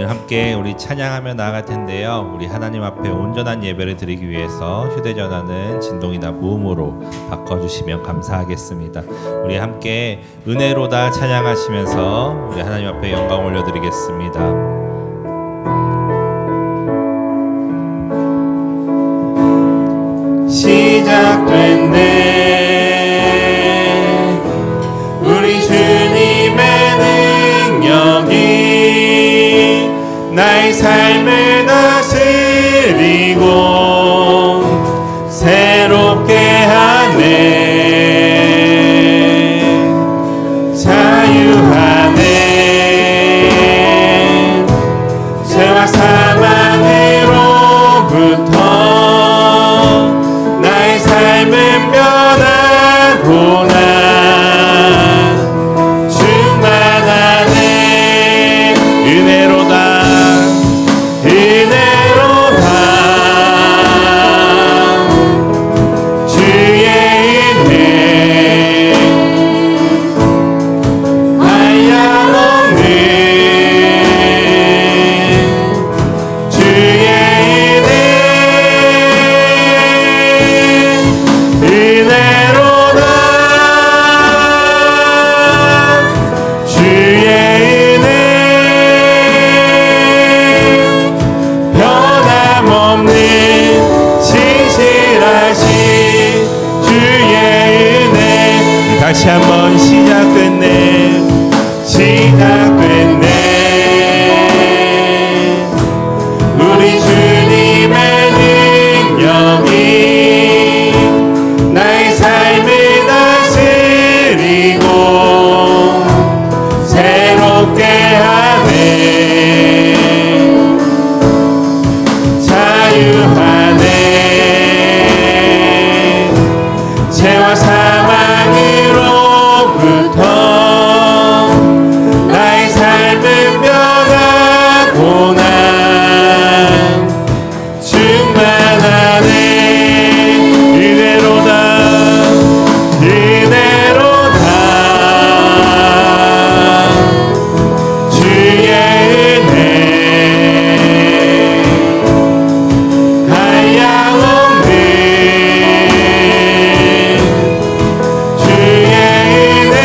오늘 함께 우리 찬양하며 나아갈 텐데요. 우리 하나님 앞에 온전한 예배를 드리기 위해서 휴대전화는 진동이나 무음으로 바꿔주시면 감사하겠습니다. 우리 함께 은혜로다 찬양하시면서 우리 하나님 앞에 영광 올려드리겠습니다. 시작됐네. 우리 주님의 능력이 나의 삶을 다스리고 새롭게 하네. 자유하네. 죄와 사망으로부터 나의 삶은 변하구나. 충만하네. 은혜로다. 은혜로다. 주의 은혜 한량없는 주의 은혜 은혜로다. 주의 은혜 변함없는 신실하신 주의 은혜. 다시 한번 시작됐네. 시작됐네. 우리 주님의 능력이 나의 삶을 다스리고 새롭게 하네. 자유하네. 죄와 사망으로부터 나의 삶은 변하구나. 충만하네. 은혜로다. 은혜로다. 주의 은혜 한량없는 주의 은혜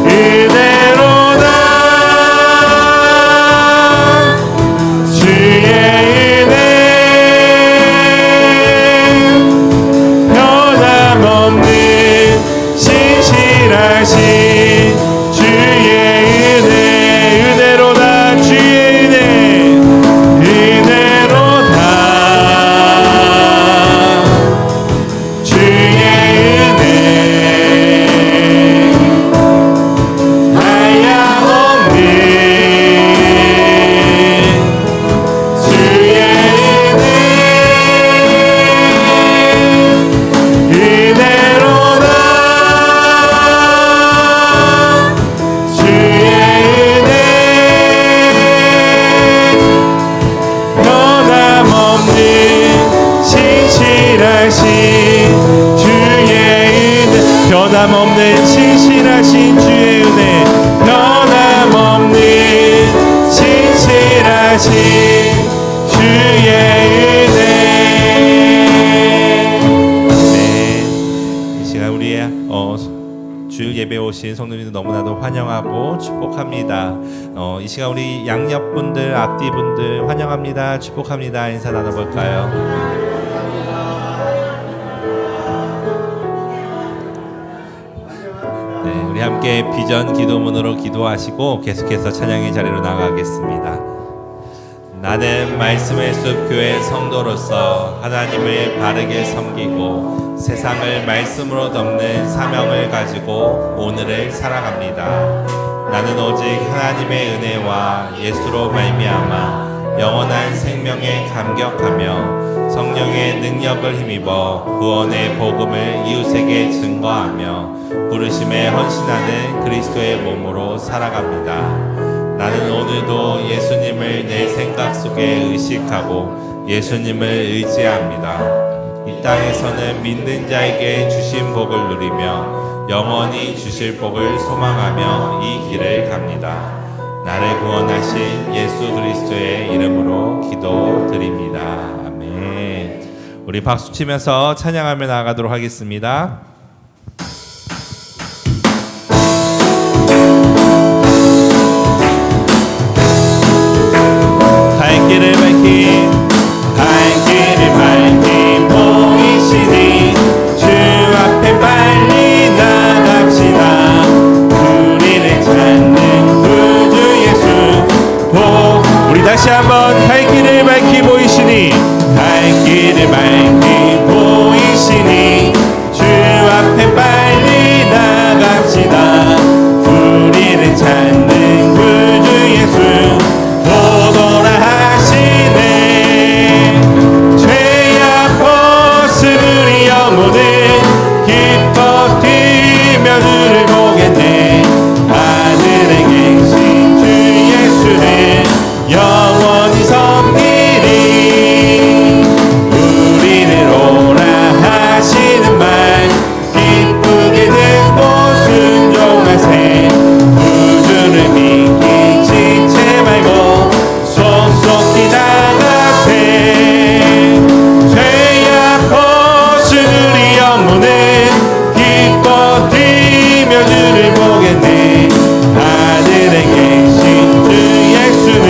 은혜로다. 주의 은혜 변함없는 신실하신 주의 은혜 은혜로다. 주의 은혜 은혜로다. 주의 은혜 한량없는 주의 은혜 은혜로다. 주의 은혜 변함없는 신실하신 주의 은혜 변함없는 신실하신 주의 은혜 변함없는 신실하신 주의 은혜. 네, 이 시간 우리의 주 예배 오신 성도님들 너무나도 환영하고 축복합니다. 이 시간 우리 양옆분들 앞뒤분들 환영합니다. 축복합니다. 인사 나눠볼까요? 네, 우리 함께 비전 기도문으로 기도하시고 계속해서 찬양의 자리로 나가겠습니다. 나는 말씀의 숲 교회 성도로서 하나님을 바르게 섬기고 세상을 말씀으로 덮는 사명을 가지고 오늘을 살아갑니다. 나는 오직 하나님의 은혜와 예수로 말미암아 영원한 생명에 감격하며 성령의 능력을 힘입어 구원의 복음을 이웃에게 증거하며 부르심에 헌신하는 그리스도의 몸으로 살아갑니다. 나는 오늘도 예수님을 내 생각 속에 의식하고 예수님을 의지합니다. 이 땅에서는 믿는 자에게 주신 복을 누리며 영원히 주실 복을 소망하며 이 길을 갑니다. 나를 구원하신 예수 그리스도의 이름으로 기도드립니다. 아멘. 우리 박수 치면서 찬양하며 나아가도록 하겠습니다. 갈 길을 밝히 보이시니 주 앞에 빨리 나갑시다. 우리를 찾는 구주 예수 우리 다시 한번 갈 길을 밝히 보이시니 주 앞에 빨리 나갑시다. 우리를 찾는 구주 예수 오도라 하시네. 죄악 벗으리 영혼은 기뻐 뛰며 주를 보겠네. 하늘에 계신 주 예수를 영원히 섬기리. 우리를 오라 하시는 말 기쁘게 듣고 순종하세. 구주를 믿기 지체 말고 속속히 나가세. 죄악 벗으리 영혼은 기뻐 뛰며 주를 보겠네. 하늘에 계신 주 예수는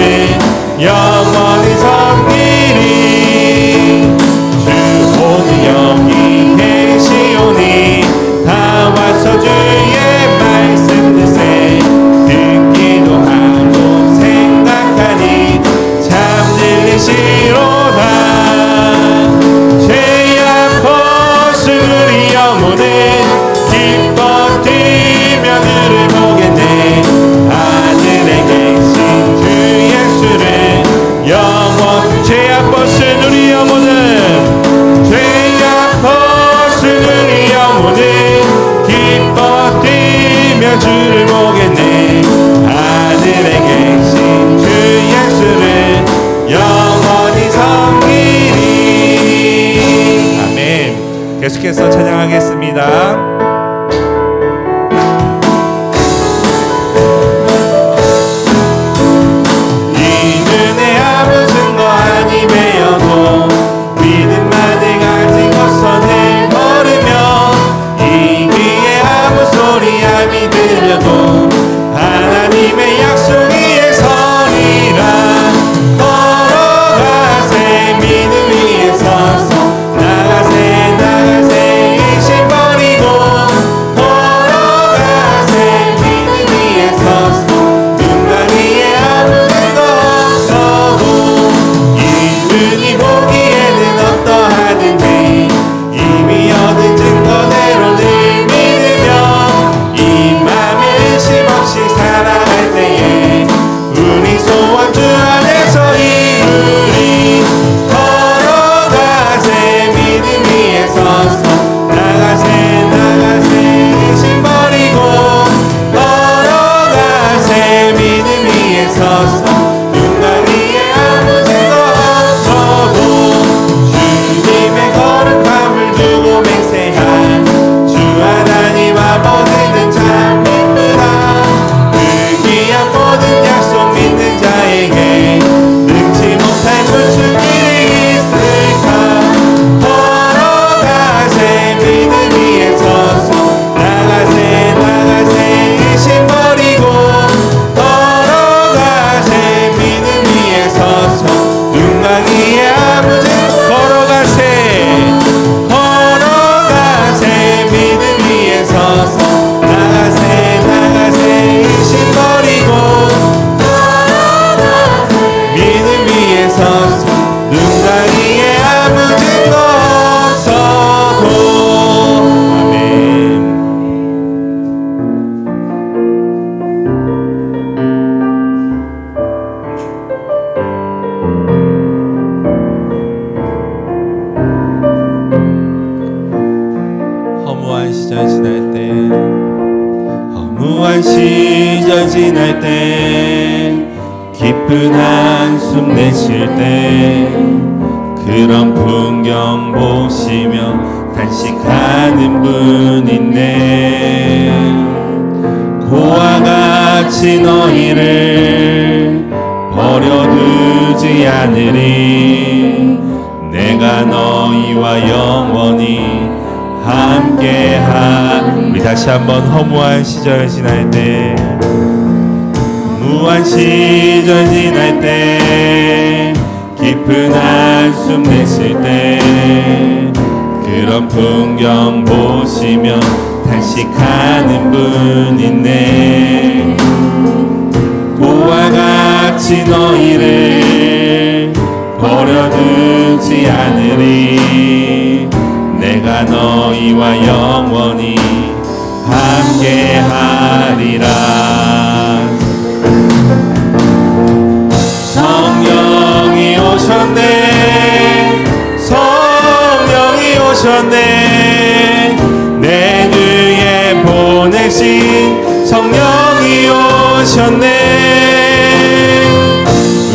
영원히 섬기리. 주 오늘 여기 계시오니 다 와서 주의 말씀 듣세. 듣기도 하고 생각하니 참 들리시로다. 죄악 벗으리 영혼은 기뻐 뛰며 주를 보겠네. 하늘에 계신 주 예수를 영원. 죄악 벗은 우리 영혼은 기뻐 뛰며 주를 보겠네. 하늘에 계신 주 예수를 영원히 섬기리. 아멘. 계속해서 찬양하겠습니다. 믿음만을 가지고서 늘 걸으며 이기에 아무 소리 암이 들려도 하나님의 약속 위에 서리라. 걸어가세 믿음 위에 서서 나가세 의심 버리고 걸어가세 믿음 위에 서서 눈가 위에 아무 증거 없어도 이분이 보기에는 어떠하든지 이미 얻은 증거대로 늘 믿으며 이 맘에 의심 없이 살아갈 때에 우리 소원 주 안에서 이루리. 걸어가세 믿음 위에 서서 나가세 의심 버리고 걸어가세 믿음 위에 서서 눈가 위에 아무 증거 없어도 주님의 거룩함을 두고 맹세한 주 하나님 아버지는 참 기쁘다. 그 귀한 모든 약속 믿는 자에게 능치 못할 무슨 일이 있을까. 걸어가세 믿음 위에 서서 나가세 의심 버리고 걸어가세 믿음 위에 서서 눈가 위에 아무 증거 걸어가세 믿음 위에 서서 나가세 의심 버리고 믿음 위에 서서 눈가 위에 아무 증거 없어도. 아멘. 허무한 시절 지날 때 기쁜 한숨 내쉴 때 그런 풍경 보시며 단식하는 분 있네. 고와 같이 너희를 버려두지 않으리. 내가 너희와 영원히 함께하리. 우리 다시 한번 허무한 시절 지날 때, 무한 시절 지날 때, 깊은 한숨 내쉴 때, 그런 풍경 보시며 단식하는 분 있네. 고와 같이 너희를 버려두지 않으리. 내가 너희와 영원히 함께하리라. 성령이 오셨네. 성령이 오셨네. 내 위에 보내신 성령이 오셨네.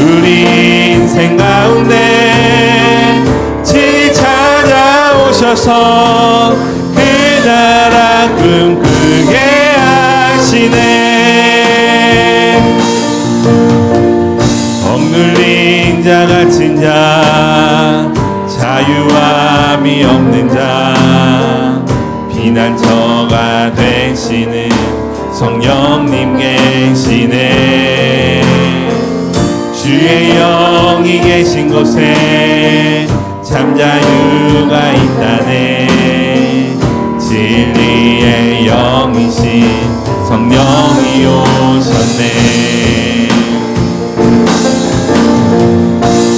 우리 인생 가운데 친히 찾아오셔서 그 나라 꿈꾸게 하시네. 억눌린 자 갇힌 자, 자유함이 없는 자, 피난처가 되시는 성령님 계시네. 주의 영이 계신 곳에 참 자유가 있다네. 진리의 영이신 성령이 오셨네.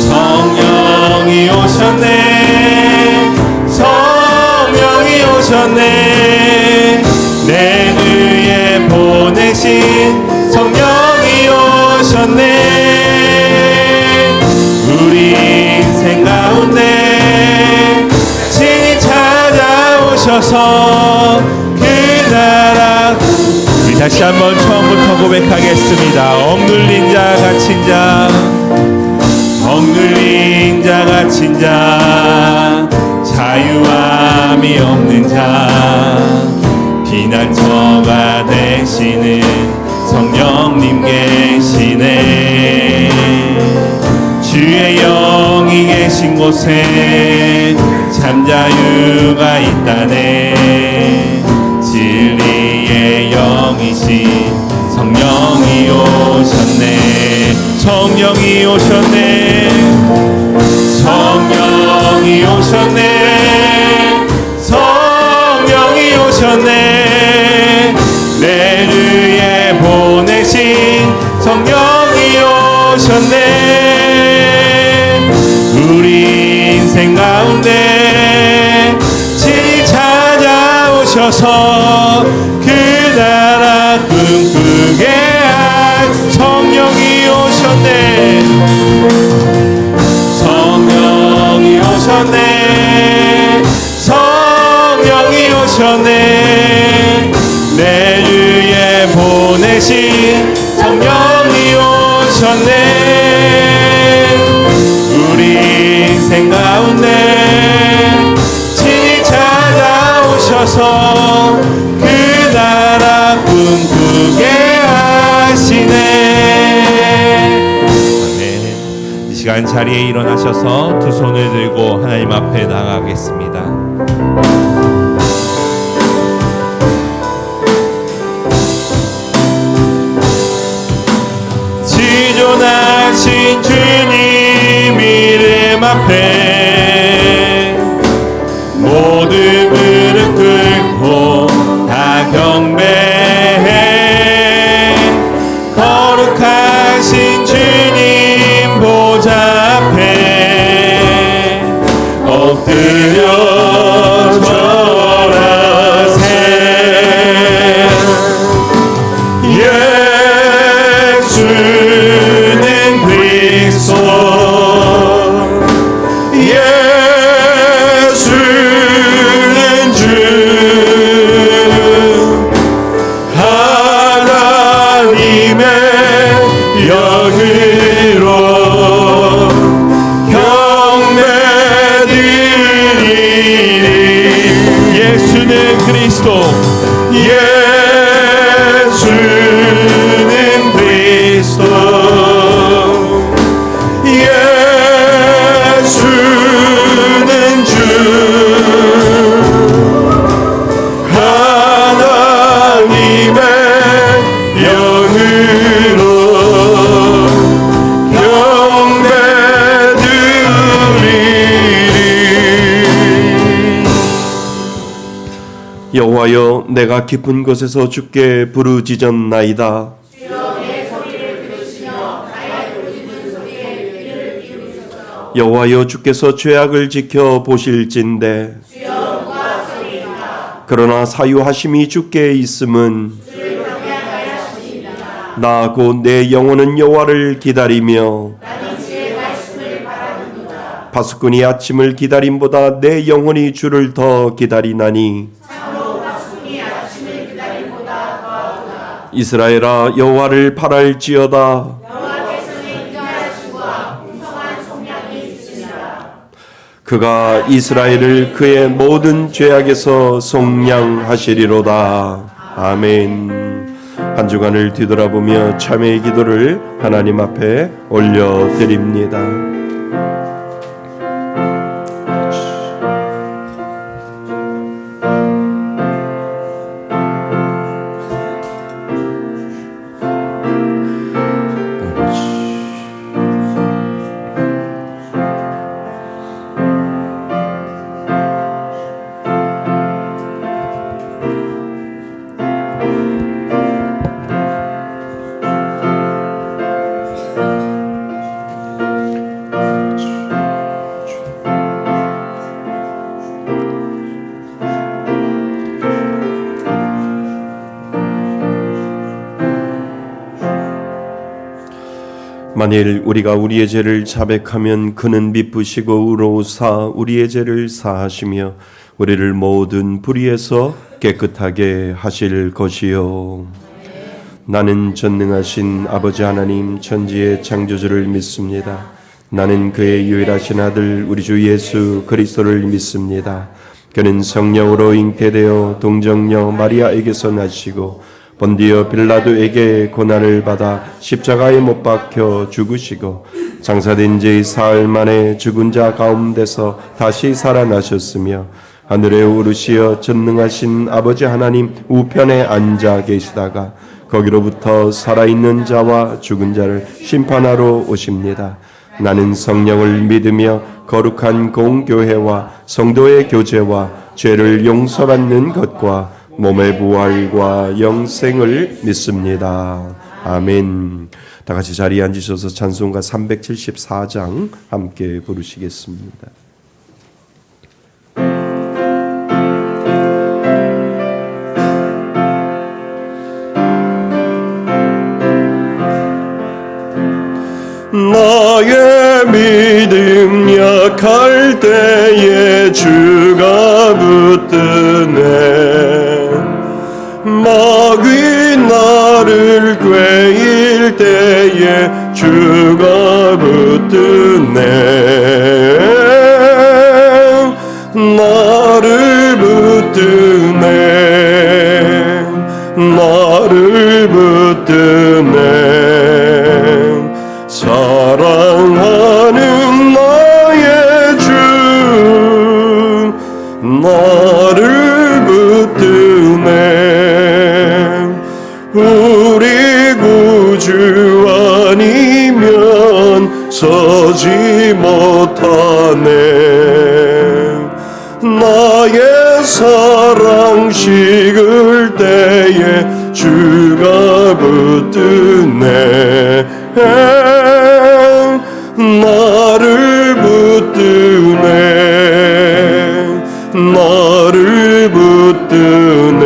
성령이 오셨네. 성령이 오셨네. 내 위에 보내신 성령이 오셨네. 우리 인생 가운데 친히 찾아오셔서 그 나라. 우리 다시 한번 처음부터 고백하겠습니다. 억눌린 자 갇힌 자, 억눌린 자 갇힌 자, 자유함이 없는 자, 피난처가 되시는 성령님 계시네. 주의 영이 계신 곳에 참 자유가 있다네. 진리의 영이신 성령이 오셨네. 성령이 오셨네. 성령이 오셨네. 성령이 오셨네. 내 위에 보내신 성령이 오셨네. 우리 인생 가운데 친히 찾아오셔서 그 나라 꿈꾸게 한 성령이 오셨네. 성령이 오셨네. 성령이 오셨네. 내 위에 보내신 성령이 오셨네. 우리 인생 가운데 친히 찾아오셔서 그 나라 꿈꾸게 하시네. 아멘. 이 시간 자리에 일어나셔서 두 손을 들고 하나님 앞에 나아가겠습니다. 지존하신 주님 이름 앞에 모든 무릎 꿇고 다 경배해. 거룩하신 주님 보좌 앞에 엎드려 절하세. 예수는 그리스도, 예수는 주, 하나님의 영으로 경배드리리. 여호와여, 내가 깊은 곳에서 주께 부르짖었나이다. 여호와여, 주께서 죄악을 지켜 보실진대. 그러나 사유하심이 주께 있음은 나 곧 내 영혼은 여호와를 기다리며 파수꾼이 아침을 기다림보다 내 영혼이 주를 더 기다리나니 이스라엘아, 여호와를 바랄지어다. 그가 이스라엘을 그의 모든 죄악에서 속량하시리로다. 아멘. 한 주간을 뒤돌아보며 참회의 기도를 하나님 앞에 올려드립니다. 만일 우리가 우리의 죄를 자백하면 그는 미쁘시고 의로우사 우리의 죄를 사하시며 우리를 모든 불의에서 깨끗하게 하실 것이요. 나는 전능하신 아버지 하나님 천지의 창조주를 믿습니다. 나는 그의 유일하신 아들 우리 주 예수 그리스도를 믿습니다. 그는 성령으로 잉태되어 동정녀 마리아에게서 나시고 본디오 빌라도에게 고난을 받아 십자가에 못 박혀 죽으시고 장사된 지 사흘 만에 죽은 자 가운데서 다시 살아나셨으며 하늘에 오르시어 전능하신 아버지 하나님 우편에 앉아 계시다가 거기로부터 살아있는 자와 죽은 자를 심판하러 오십니다. 나는 성령을 믿으며 거룩한 공교회와 성도의 교제와 죄를 용서받는 것과 몸의 부활과 영생을 믿습니다. 아멘. 다 같이 자리에 앉으셔서 찬송가 374장 함께 부르시겠습니다. 나의 믿음 약할 때에 주가 붙드네. 마귀 나를 꾀일 때에 주가 붙드네. 나를 붙드네. 나를 붙드네. 사랑하는 나의 주 나를 붙드네. 우리 구주 아니면 서지 못하네. 나의 사랑 식을 때에 주가 붙드네. 나를 붙드네. 나를 붙드네.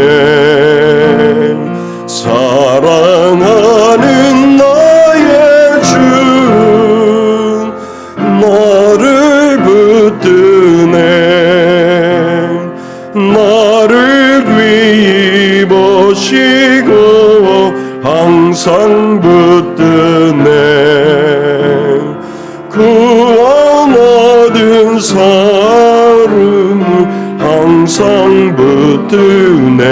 사랑하는 나의 주 나를 붙드네. 나를 귀히 보시고 항상 붙드네. 구원 얻은 사람을 항상 붙드네.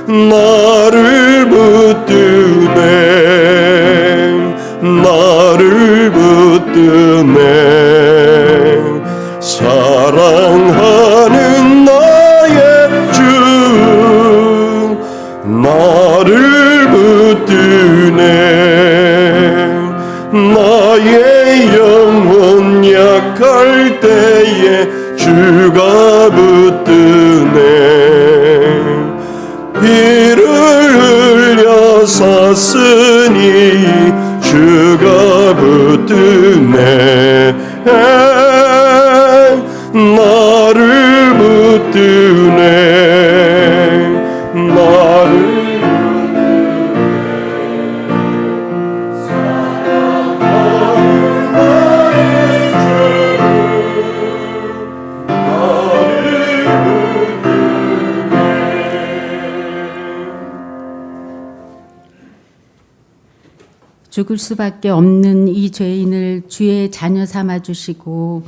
나를 붙드네. 나를 붙드네. 사랑하는 나의 주 나를 붙드네. 나의 영혼 약할 때에 주가 붙드네. 섰으니 주가 붙드네 나를 붙드네 나를 죽을 수밖에 없는 이 죄인을 주의 자녀 삼아 주시고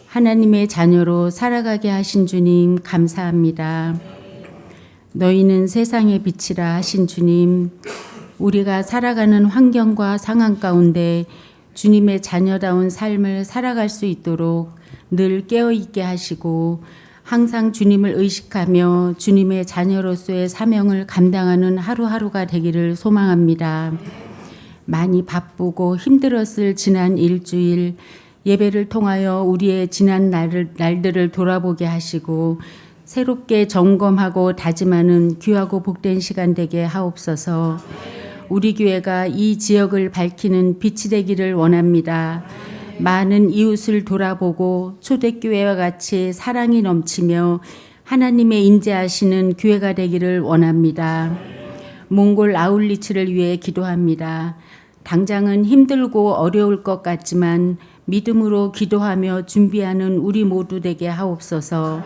하나님의 자녀로 살아가게 하신 주님 감사합니다. 너희는 세상의 빛이라 하신 주님, 우리가 살아가는 환경과 상황 가운데 주님의 자녀다운 삶을 살아갈 수 있도록 늘 깨어있게 하시고 항상 주님을 의식하며 주님의 자녀로서의 사명을 감당하는 하루하루가 되기를 소망합니다. 많이 바쁘고 힘들었을 지난 일주일 예배를 통하여 우리의 지난 날들을 돌아보게 하시고 새롭게 점검하고 다짐하는 귀하고 복된 시간 되게 하옵소서. 우리 교회가 이 지역을 밝히는 빛이 되기를 원합니다. 많은 이웃을 돌아보고 초대교회와 같이 사랑이 넘치며 하나님의 임재하시는 교회가 되기를 원합니다. 몽골 아울리치를 위해 기도합니다. 당장은 힘들고 어려울 것 같지만 믿음으로 기도하며 준비하는 우리 모두 되게 하옵소서.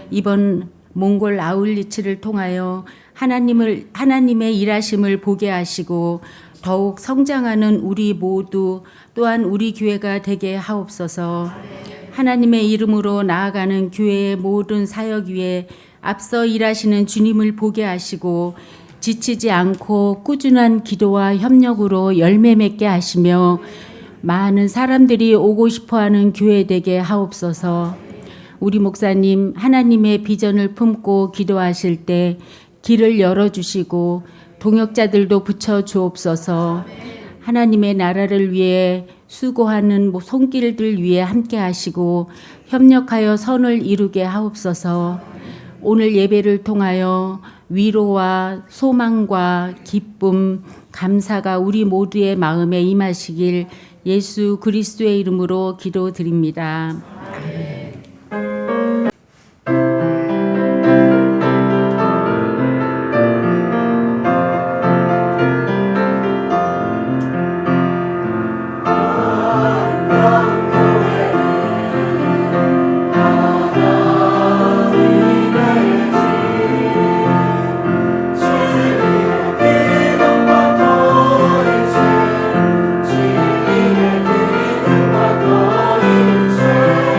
이번 몽골 아울리치를 통하여 하나님의 일하심을 보게 하시고 더욱 성장하는 우리 모두 또한 우리 교회가 되게 하옵소서. 하나님의 이름으로 나아가는 교회의 모든 사역 위에 앞서 일하시는 주님을 보게 하시고 지치지 않고 꾸준한 기도와 협력으로 열매 맺게 하시며 많은 사람들이 오고 싶어하는 교회 되게 하옵소서. 우리 목사님 하나님의 비전을 품고 기도하실 때 길을 열어주시고 동역자들도 붙여주옵소서. 하나님의 나라를 위해 수고하는 손길들 위해 함께 하시고 협력하여 선을 이루게 하옵소서. 오늘 예배를 통하여 위로와 소망과 기쁨, 감사가 우리 모두의 마음에 임하시길 예수 그리스도의 이름으로 기도드립니다. 진리의 기름과 더 일체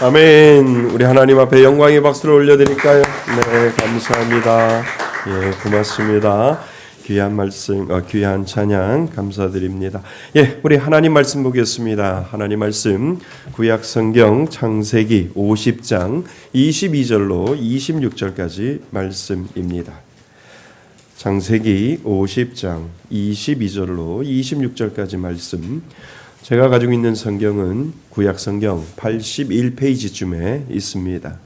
아멘. 우리 하나님 앞에 영광의 박수를 올려드릴까요? 네, 감사합니다. 예, 고맙습니다. 귀한 말씀, 귀한 찬양 감사드립니다. 예, 우리 하나님 말씀 보겠습니다. 하나님 말씀 구약 성경 창세기 50장 22절로 26절까지 말씀입니다. 창세기 50장 22절로 26절까지 말씀. 제가 가지고 있는 성경은 구약 성경 81페이지쯤에 있습니다.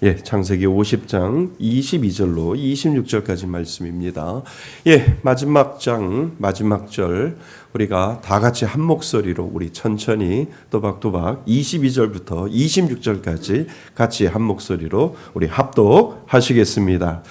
예, 창세기 50장 22절로 26절까지 말씀입니다. 예, 마지막 장, 마지막 절 우리가 다 같이 한 목소리로 우리 천천히 또박또박 22절부터 26절까지 같이 한 목소리로 우리 합독하시겠습니다.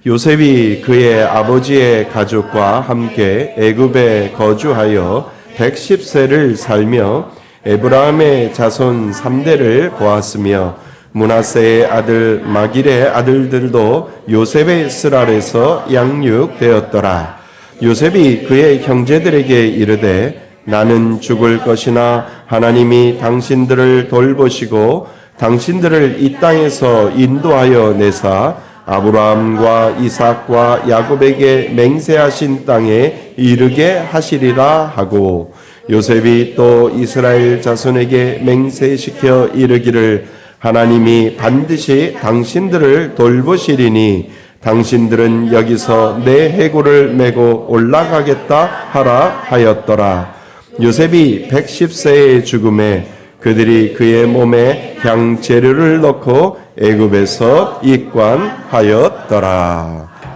요셉이 그의 아버지의 가족과 함께 애굽에 거주하여 110세를 살며 에브라함의 자손 3대를 보았으며 므낫세의 아들 마길의 아들들도 요셉의 스랄에서 양육되었더라. 요셉이 그의 형제들에게 이르되 나는 죽을 것이나 하나님이 당신들을 돌보시고 당신들을 이 땅에서 인도하여 내사 아브라함과 이삭과 야곱에게 맹세하신 땅에 이르게 하시리라 하고 요셉이 또 이스라엘 자손에게 맹세시켜 이르기를 하나님이 반드시 당신들을 돌보시리니 당신들은 여기서 내 해골을 메고 올라가겠다 하라 하였더라. 요셉이 110세의 죽음에 그들이 그의 몸에 향재료를 넣고 애굽에서 입관하였더라.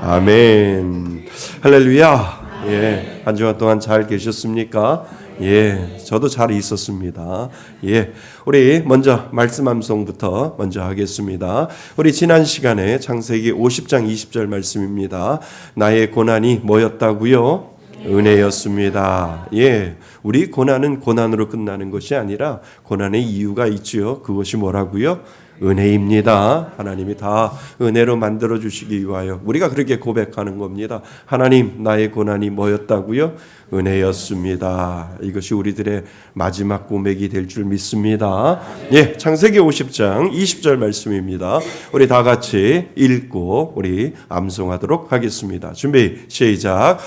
아멘. 할렐루야. 예, 한 주간 동안 잘 계셨습니까? 예, 저도 잘 있었습니다. 예, 우리 먼저 말씀 암송부터 먼저 하겠습니다. 우리 지난 시간에 창세기 50장 20절 말씀입니다. 나의 고난이 뭐였다고요? 은혜였습니다. 예, 우리 고난은 고난으로 끝나는 것이 아니라 고난의 이유가 있지요. 그것이 뭐라고요? 은혜입니다. 하나님이 다 은혜로 만들어 주시기 위하여 우리가 그렇게 고백하는 겁니다. 하나님, 나의 고난이 뭐였다고요? 은혜였습니다. 이것이 우리들의 마지막 고백이 될 줄 믿습니다. 예, 창세기 50장 20절 말씀입니다. 우리 다 같이 읽고 우리 암송하도록 하겠습니다. 준비 시작.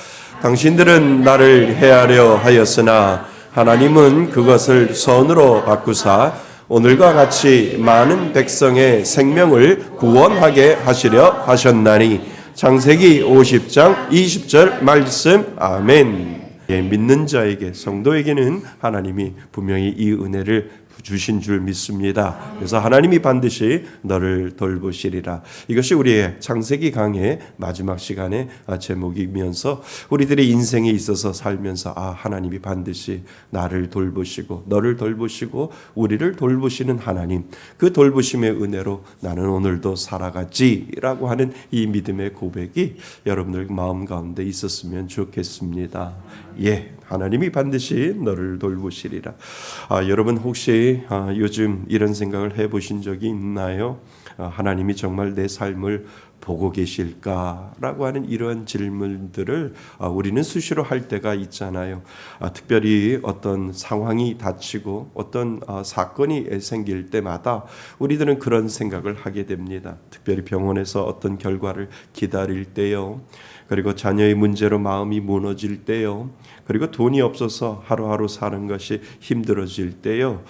당신들은 나를 해하려 하였으나 하나님은 그것을 선으로 바꾸사 오늘과 같이 많은 백성의 생명을 구원하게 하시려 하셨나니. 창세기 50장 20절 말씀. 아멘. 예, 믿는 자에게, 성도에게는 하나님이 분명히 이 은혜를 주신 줄 믿습니다. 그래서 하나님이 반드시 너를 돌보시리라. 이것이 우리의 창세기 강의 마지막 시간의 제목이면서 우리들의 인생에 있어서 살면서 하나님이 반드시 나를 돌보시고 너를 돌보시고 우리를 돌보시는 하나님, 그 돌보심의 은혜로 나는 오늘도 살아가지라고 하는 이 믿음의 고백이 여러분들 마음 가운데 있었으면 좋겠습니다. 예, 하나님이 반드시 너를 돌보시리라. 여러분 혹시 요즘 이런 생각을 해보신 적이 있나요? 하나님이 정말 내 삶을 보고 계실까라고 하는 이러한 질문들을 우리는 수시로 할 때가 있잖아요. 특별히 어떤 상황이 닥치고 어떤 사건이 생길 때마다 우리들은 그런 생각을 하게 됩니다. 특별히 병원에서 어떤 결과를 기다릴 때요. 그리고 자녀의 문제로 마음이 무너질 때요. 그리고 돈이 없어서 하루하루 사는 것이 힘들어질 때요.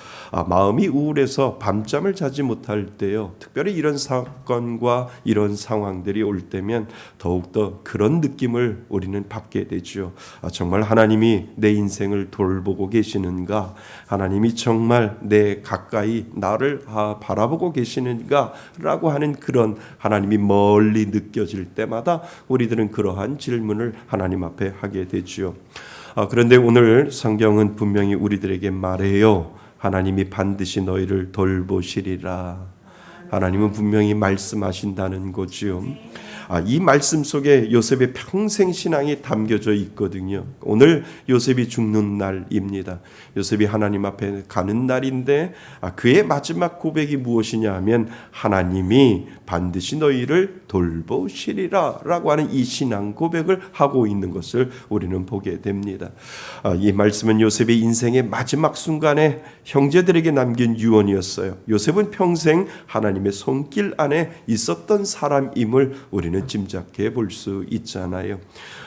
마음이 우울해서 밤잠을 자지 못할 때요. 특별히 이런 사건과 이런 상황들이 올 때면 더욱더 그런 느낌을 우리는 받게 되죠. 정말 하나님이 내 인생을 돌보고 계시는가? 하나님이 정말 내 가까이 나를 바라보고 계시는가? 라고 하는 그런 하나님이 멀리 느껴질 때마다 우리들은 그러한 질문을 하나님 앞에 하게 되죠. 그런데 오늘 성경은 분명히 우리들에게 말해요. 하나님이 반드시 너희를 돌보시리라. 하나님은 분명히 말씀하신다는 거지요. 이 말씀 속에 요셉의 평생 신앙이 담겨져 있거든요. 오늘 요셉이 죽는 날입니다. 요셉이 하나님 앞에 가는 날인데 그의 마지막 고백이 무엇이냐 하면 하나님이 반드시 너희를 돌보시리라 라고 하는 이 신앙 고백을 하고 있는 것을 우리는 보게 됩니다. 이 말씀은 요셉의 인생의 마지막 순간에 형제들에게 남긴 유언이었어요. 요셉은 평생 하나님의 손길 안에 있었던 사람임을 우리는 짐작해 볼 수 있잖아요.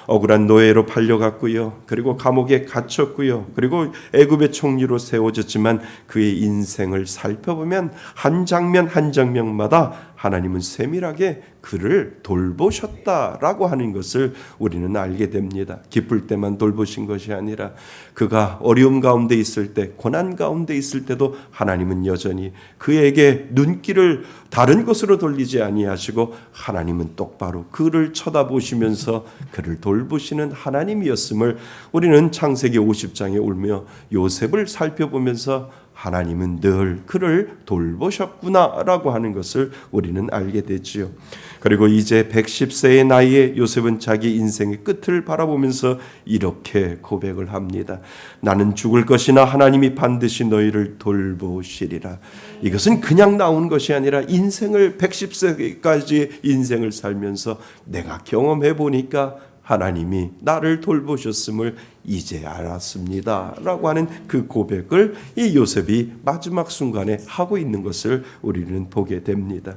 억울한 노예로 팔려갔고요. 그리고 감옥에 갇혔고요. 그리고 애굽의 총리로 세워졌지만 그의 인생을 살펴보면 한 장면 한 장면마다 하나님은 세밀하게 그를 돌보셨다라고 하는 것을 우리는 알게 됩니다. 기쁠 때만 돌보신 것이 아니라 그가 어려움 가운데 있을 때, 고난 가운데 있을 때도 하나님은 여전히 그에게 눈길을 다른 곳으로 돌리지 아니하시고 하나님은 똑바로 그를 쳐다보시면서 그를 돌보시는 하나님이었음을 우리는 창세기 50장에 울며 요셉을 살펴보면서 하나님은 늘 그를 돌보셨구나라고 하는 것을 우리는 알게 되지요. 그리고 이제 110세의 나이에 요셉은 자기 인생의 끝을 바라보면서 이렇게 고백을 합니다. 나는 죽을 것이나 하나님이 반드시 너희를 돌보시리라. 이것은 그냥 나온 것이 아니라 인생을 110세까지 인생을 살면서 내가 경험해 보니까 하나님이 나를 돌보셨음을 이제 알았습니다 라고 하는 그 고백을 이 요셉이 마지막 순간에 하고 있는 것을 우리는 보게 됩니다.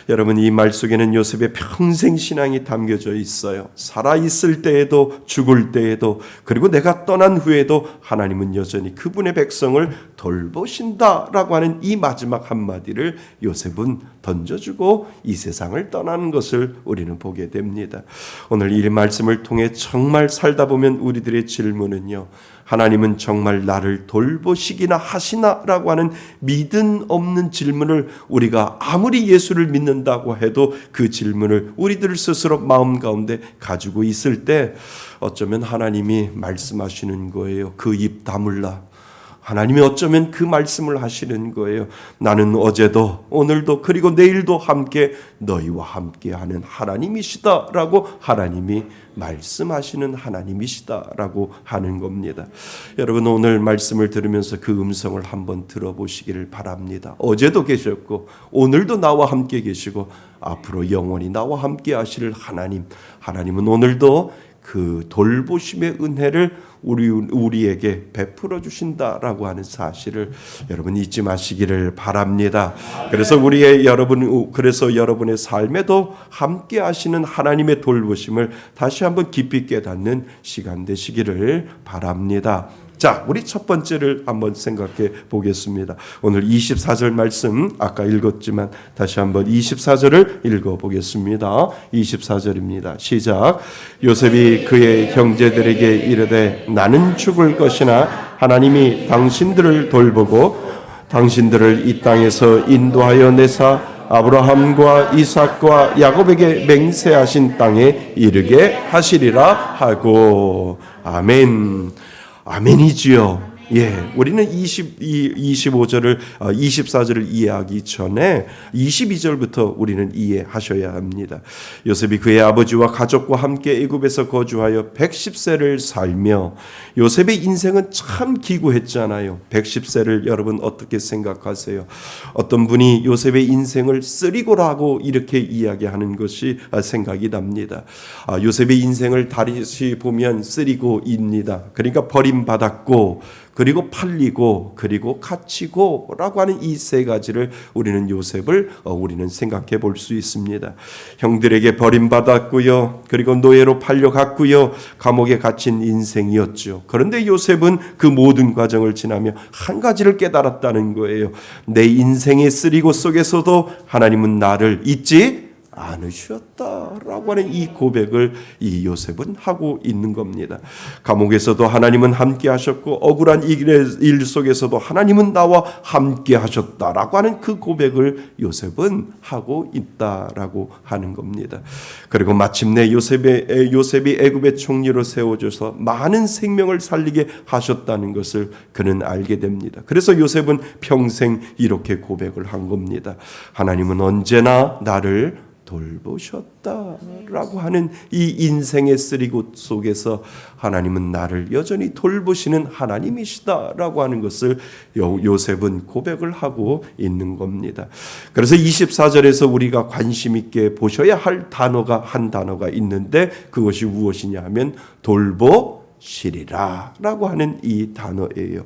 여러분, 이 말 속에는 요셉의 평생 신앙이 담겨져 있어요. 살아있을 때에도 죽을 때에도 그리고 내가 떠난 후에도 하나님은 여전히 그분의 백성을 돌보신다라고 하는 이 마지막 한마디를 요셉은 던져주고 이 세상을 떠나는 것을 우리는 보게 됩니다. 오늘 이 말씀을 통해 정말 살다 보면 우리들의 질문은요, 하나님은 정말 나를 돌보시기나 하시나라고 하는 믿음 없는 질문을 우리가 아무리 예수를 믿는다고 해도 그 질문을 우리들 스스로 마음 가운데 가지고 있을 때 어쩌면 하나님이 말씀하시는 거예요. 그 입 다물라. 하나님이 어쩌면 그 말씀을 하시는 거예요. 나는 어제도 오늘도 그리고 내일도 함께 너희와 함께하는 하나님이시다라고 하나님이 말씀하시는 하나님이시다라고 하는 겁니다. 여러분, 오늘 말씀을 들으면서 그 음성을 한번 들어보시기를 바랍니다. 어제도 계셨고 오늘도 나와 함께 계시고 앞으로 영원히 나와 함께 하실 하나님은 오늘도 그 돌보심의 은혜를 우리에게 베풀어 주신다라고 하는 사실을 여러분 잊지 마시기를 바랍니다. 그래서 여러분의 삶에도 함께 하시는 하나님의 돌보심을 다시 한번 깊이 깨닫는 시간 되시기를 바랍니다. 자, 우리 첫 번째를 한번 생각해 보겠습니다. 오늘 24절 말씀 아까 읽었지만 다시 한번 24절을 읽어 보겠습니다. 24절입니다. 시작. 요셉이 그의 형제들에게 이르되 나는 죽을 것이나 하나님이 당신들을 돌보고 당신들을 이 땅에서 인도하여 내사 아브라함과 이삭과 야곱에게 맹세하신 땅에 이르게 하시리라 하고. 아멘. 아멘이지요. 예, 우리는 24절을 이해하기 전에 22절부터 우리는 이해하셔야 합니다. 요셉이 그의 아버지와 가족과 함께 애굽에서 거주하여 110세를 살며 요셉의 인생은 참 기구했잖아요. 110세를 여러분 어떻게 생각하세요? 어떤 분이 요셉의 인생을 쓰리고라고 이렇게 이야기하는 것이 생각이 납니다. 요셉의 인생을 다시 보면 쓰리고입니다. 그러니까 버림받았고 그리고 팔리고 그리고 갇히고 라고 하는 이 세 가지를 우리는 요셉을 우리는 생각해 볼 수 있습니다. 형들에게 버림받았고요. 그리고 노예로 팔려갔고요. 감옥에 갇힌 인생이었죠. 그런데 요셉은 그 모든 과정을 지나며 한 가지를 깨달았다는 거예요. 내 인생의 쓰리고 속에서도 하나님은 나를 잊지 않으셨다라고 하는 이 고백을 이 요셉은 하고 있는 겁니다. 감옥에서도 하나님은 함께 하셨고 억울한 일 속에서도 하나님은 나와 함께 하셨다라고 하는 그 고백을 요셉은 하고 있다라고 하는 겁니다. 그리고 마침내 요셉이 애굽의 총리로 세워져서 많은 생명을 살리게 하셨다는 것을 그는 알게 됩니다. 그래서 요셉은 평생 이렇게 고백을 한 겁니다. 하나님은 언제나 나를 돌보셨다라고 하는 이 인생의 쓰리고 속에서 하나님은 나를 여전히 돌보시는 하나님이시다라고 하는 것을 요셉은 고백을 하고 있는 겁니다. 그래서 24절에서 우리가 관심 있게 보셔야 할 단어가 한 단어가 있는데 그것이 무엇이냐 하면 돌보시리라 라고 하는 이 단어예요.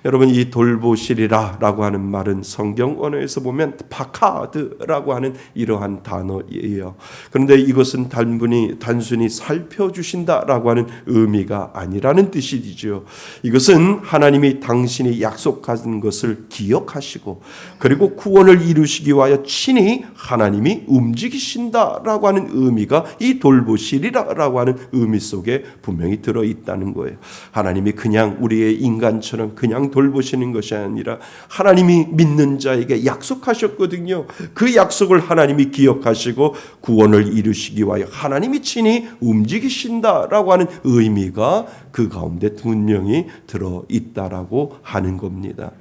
여러분, 이 돌보시리라 라고 하는 말은 성경 언어에서 보면 파카드라고 하는 이러한 단어예요. 그런데 이것은 단순히 살펴주신다 라고 하는 의미가 아니라는 뜻이죠. 이것은 하나님이 당신이 약속하신 것을 기억하시고 그리고 구원을 이루시기 위하여 친히 하나님이 움직이신다 라고 하는 의미가 이 돌보시리라 라고 하는 의미 속에 분명히 들어있다는 거예요. 하나님이 그냥 우리의 인간처럼 그냥 돌보시는 것이 아니라 하나님이 믿는 자에게 약속하셨거든요. 그 약속을 하나님이 기억하시고 구원을 이루시기 위하여 하나님이 친히 움직이신다라고 하는 의미가 그 가운데 분명히 들어있다라고 하는 겁니다.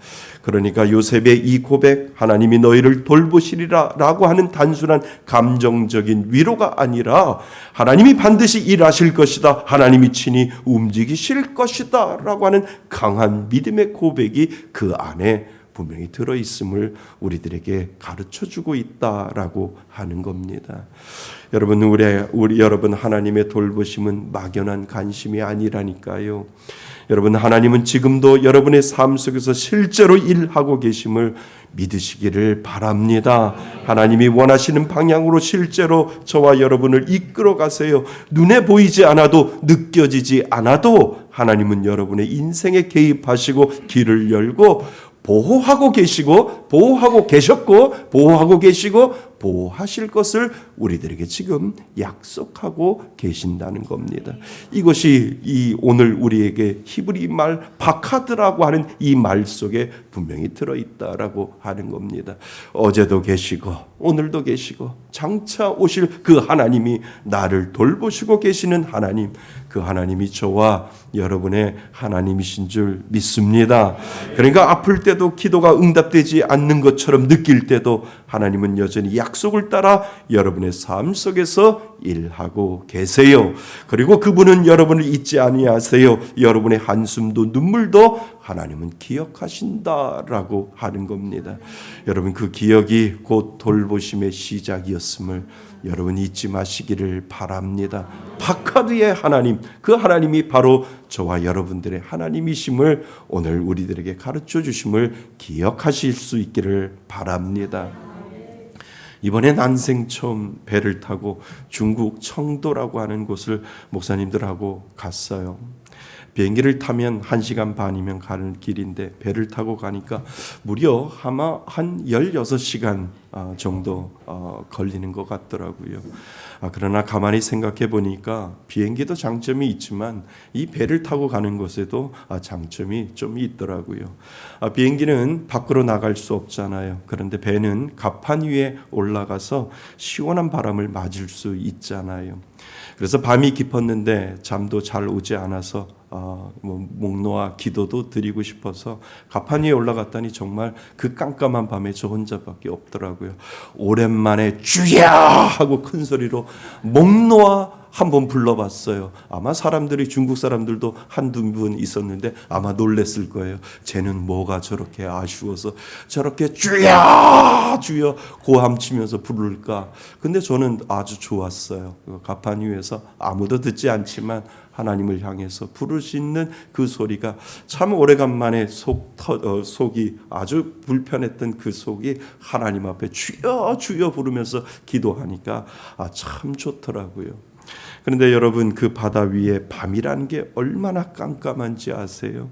그러니까 요셉의 이 고백, 하나님이 너희를 돌보시리라 라고 하는 단순한 감정적인 위로가 아니라 하나님이 반드시 일하실 것이다, 하나님이 친히 움직이실 것이다 라고 하는 강한 믿음의 고백이 그 안에 분명히 들어있음을 우리들에게 가르쳐주고 있다라고 하는 겁니다. 여러분, 우리 여러분, 하나님의 돌보심은 막연한 관심이 아니라니까요. 여러분, 하나님은 지금도 여러분의 삶 속에서 실제로 일하고 계심을 믿으시기를 바랍니다. 하나님이 원하시는 방향으로 실제로 저와 여러분을 이끌어 가세요. 눈에 보이지 않아도 느껴지지 않아도 하나님은 여러분의 인생에 개입하시고 길을 열고 보호하고 계시고 보호하고 계셨고 보호하고 계시고 보호하실 것을 우리들에게 지금 약속하고 계신다는 겁니다. 이것이 이 오늘 우리에게 히브리 말 바카드라고 하는 이 말 속에 분명히 들어있다라고 하는 겁니다. 어제도 계시고 오늘도 계시고 장차 오실 그 하나님이 나를 돌보시고 계시는 하나님, 그 하나님이 저와 여러분의 하나님이신 줄 믿습니다. 그러니까 아플 때도 기도가 응답되지 않는 것처럼 느낄 때도 하나님은 여전히 약속을 따라 여러분의 삶 속에서 일하고 계세요. 그리고 그분은 여러분을 잊지 아니하세요. 여러분의 한숨도 눈물도 하나님은 기억하신다라고 하는 겁니다. 여러분, 그 기억이 곧 돌보심의 시작이었음을 여러분 잊지 마시기를 바랍니다. 바카드의 하나님, 그 하나님이 바로 저와 여러분들의 하나님이심을 오늘 우리들에게 가르쳐 주심을 기억하실 수 있기를 바랍니다. 이번에 난생 처음 배를 타고 중국 청도라고 하는 곳을 목사님들하고 갔어요. 비행기를 타면 1시간 반이면 가는 길인데 배를 타고 가니까 무려 아마 한 16시간 정도 걸리는 것 같더라고요. 그러나 가만히 생각해 보니까 비행기도 장점이 있지만 이 배를 타고 가는 것에도 장점이 좀 있더라고요. 비행기는 밖으로 나갈 수 없잖아요. 그런데 배는 갑판 위에 올라가서 시원한 바람을 맞을 수 있잖아요. 그래서 밤이 깊었는데 잠도 잘 오지 않아서 목 놓아 기도도 드리고 싶어서 갑판 위에 올라갔더니 정말 그 깜깜한 밤에 저 혼자밖에 없더라고요. 오랜만에 주야 하고 큰 소리로 목 놓아 한번 불러봤어요. 아마 사람들이, 중국 사람들도 한두 분 있었는데 아마 놀랬을 거예요. 쟤는 뭐가 저렇게 아쉬워서 저렇게 주야 주여 고함치면서 부를까. 근데 저는 아주 좋았어요. 갑판 위에서 아무도 듣지 않지만 하나님을 향해서 부를 수 있는 그 소리가 참 오래간만에 속이 아주 불편했던 그 속이 하나님 앞에 주여 주여 부르면서 기도하니까 참 좋더라고요. 그런데 여러분, 그 바다 위에 밤이라는 게 얼마나 깜깜한지 아세요?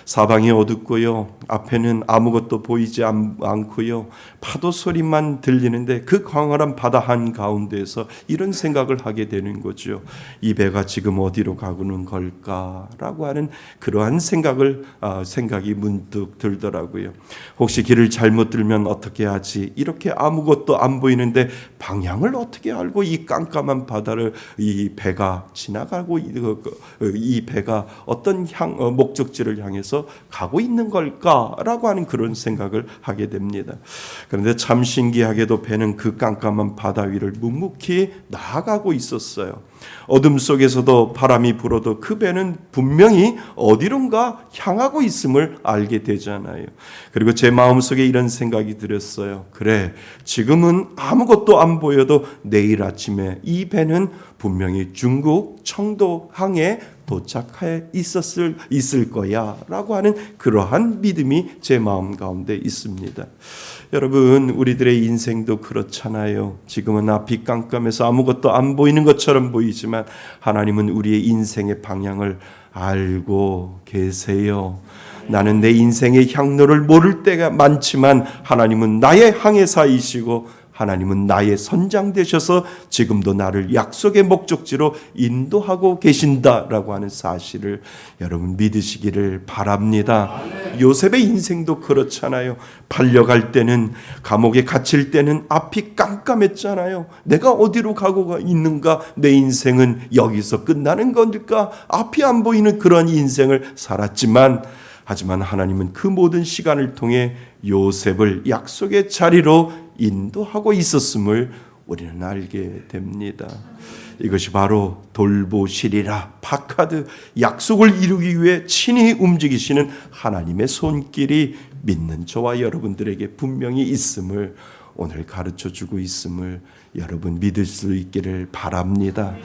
사방이 어둡고요, 앞에는 아무것도 보이지 않고요, 파도 소리만 들리는데 그 광활한 바다 한가운데에서 이런 생각을 하게 되는 거죠. 이 배가 지금 어디로 가고는 걸까라고 하는 그러한 생각이 문득 들더라고요. 혹시 길을 잘못 들면 어떻게 하지? 이렇게 아무것도 안 보이는데 방향을 어떻게 알고 이 깜깜한 바다를 이 배가 지나가고 이 배가 어떤 목적지를 향해서 가고 있는 걸까라고 하는 그런 생각을 하게 됩니다. 그런데 참 신기하게도 배는 그 깜깜한 바다 위를 묵묵히 나아가고 있었어요. 어둠 속에서도 바람이 불어도 그 배는 분명히 어디론가 향하고 있음을 알게 되잖아요. 그리고 제 마음속에 이런 생각이 들었어요. 그래, 지금은 아무것도 안 보여도 내일 아침에 이 배는 분명히 중국 청도항에 도착해 있을 거야 라고 하는 그러한 믿음이 제 마음 가운데 있습니다. 여러분, 우리들의 인생도 그렇잖아요. 지금은 앞이 깜깜해서 아무것도 안 보이는 것처럼 보이지만 하나님은 우리의 인생의 방향을 알고 계세요. 나는 내 인생의 향로를 모를 때가 많지만 하나님은 나의 항해사이시고 하나님은 나의 선장 되셔서 지금도 나를 약속의 목적지로 인도하고 계신다라고 하는 사실을 여러분 믿으시기를 바랍니다. 요셉의 인생도 그렇잖아요. 팔려갈 때는, 감옥에 갇힐 때는 앞이 깜깜했잖아요. 내가 어디로 가고 있는가? 내 인생은 여기서 끝나는 건가? 앞이 안 보이는 그런 인생을 살았지만 하지만 하나님은 그 모든 시간을 통해 요셉을 약속의 자리로 인도하고 있었음을 우리는 알게 됩니다. 이것이 바로 돌보시리라, 파카드, 약속을 이루기 위해 친히 움직이시는 하나님의 손길이 믿는 저와 여러분들에게 분명히 있음을 오늘 가르쳐주고 있음을 여러분 믿을 수 있기를 바랍니다.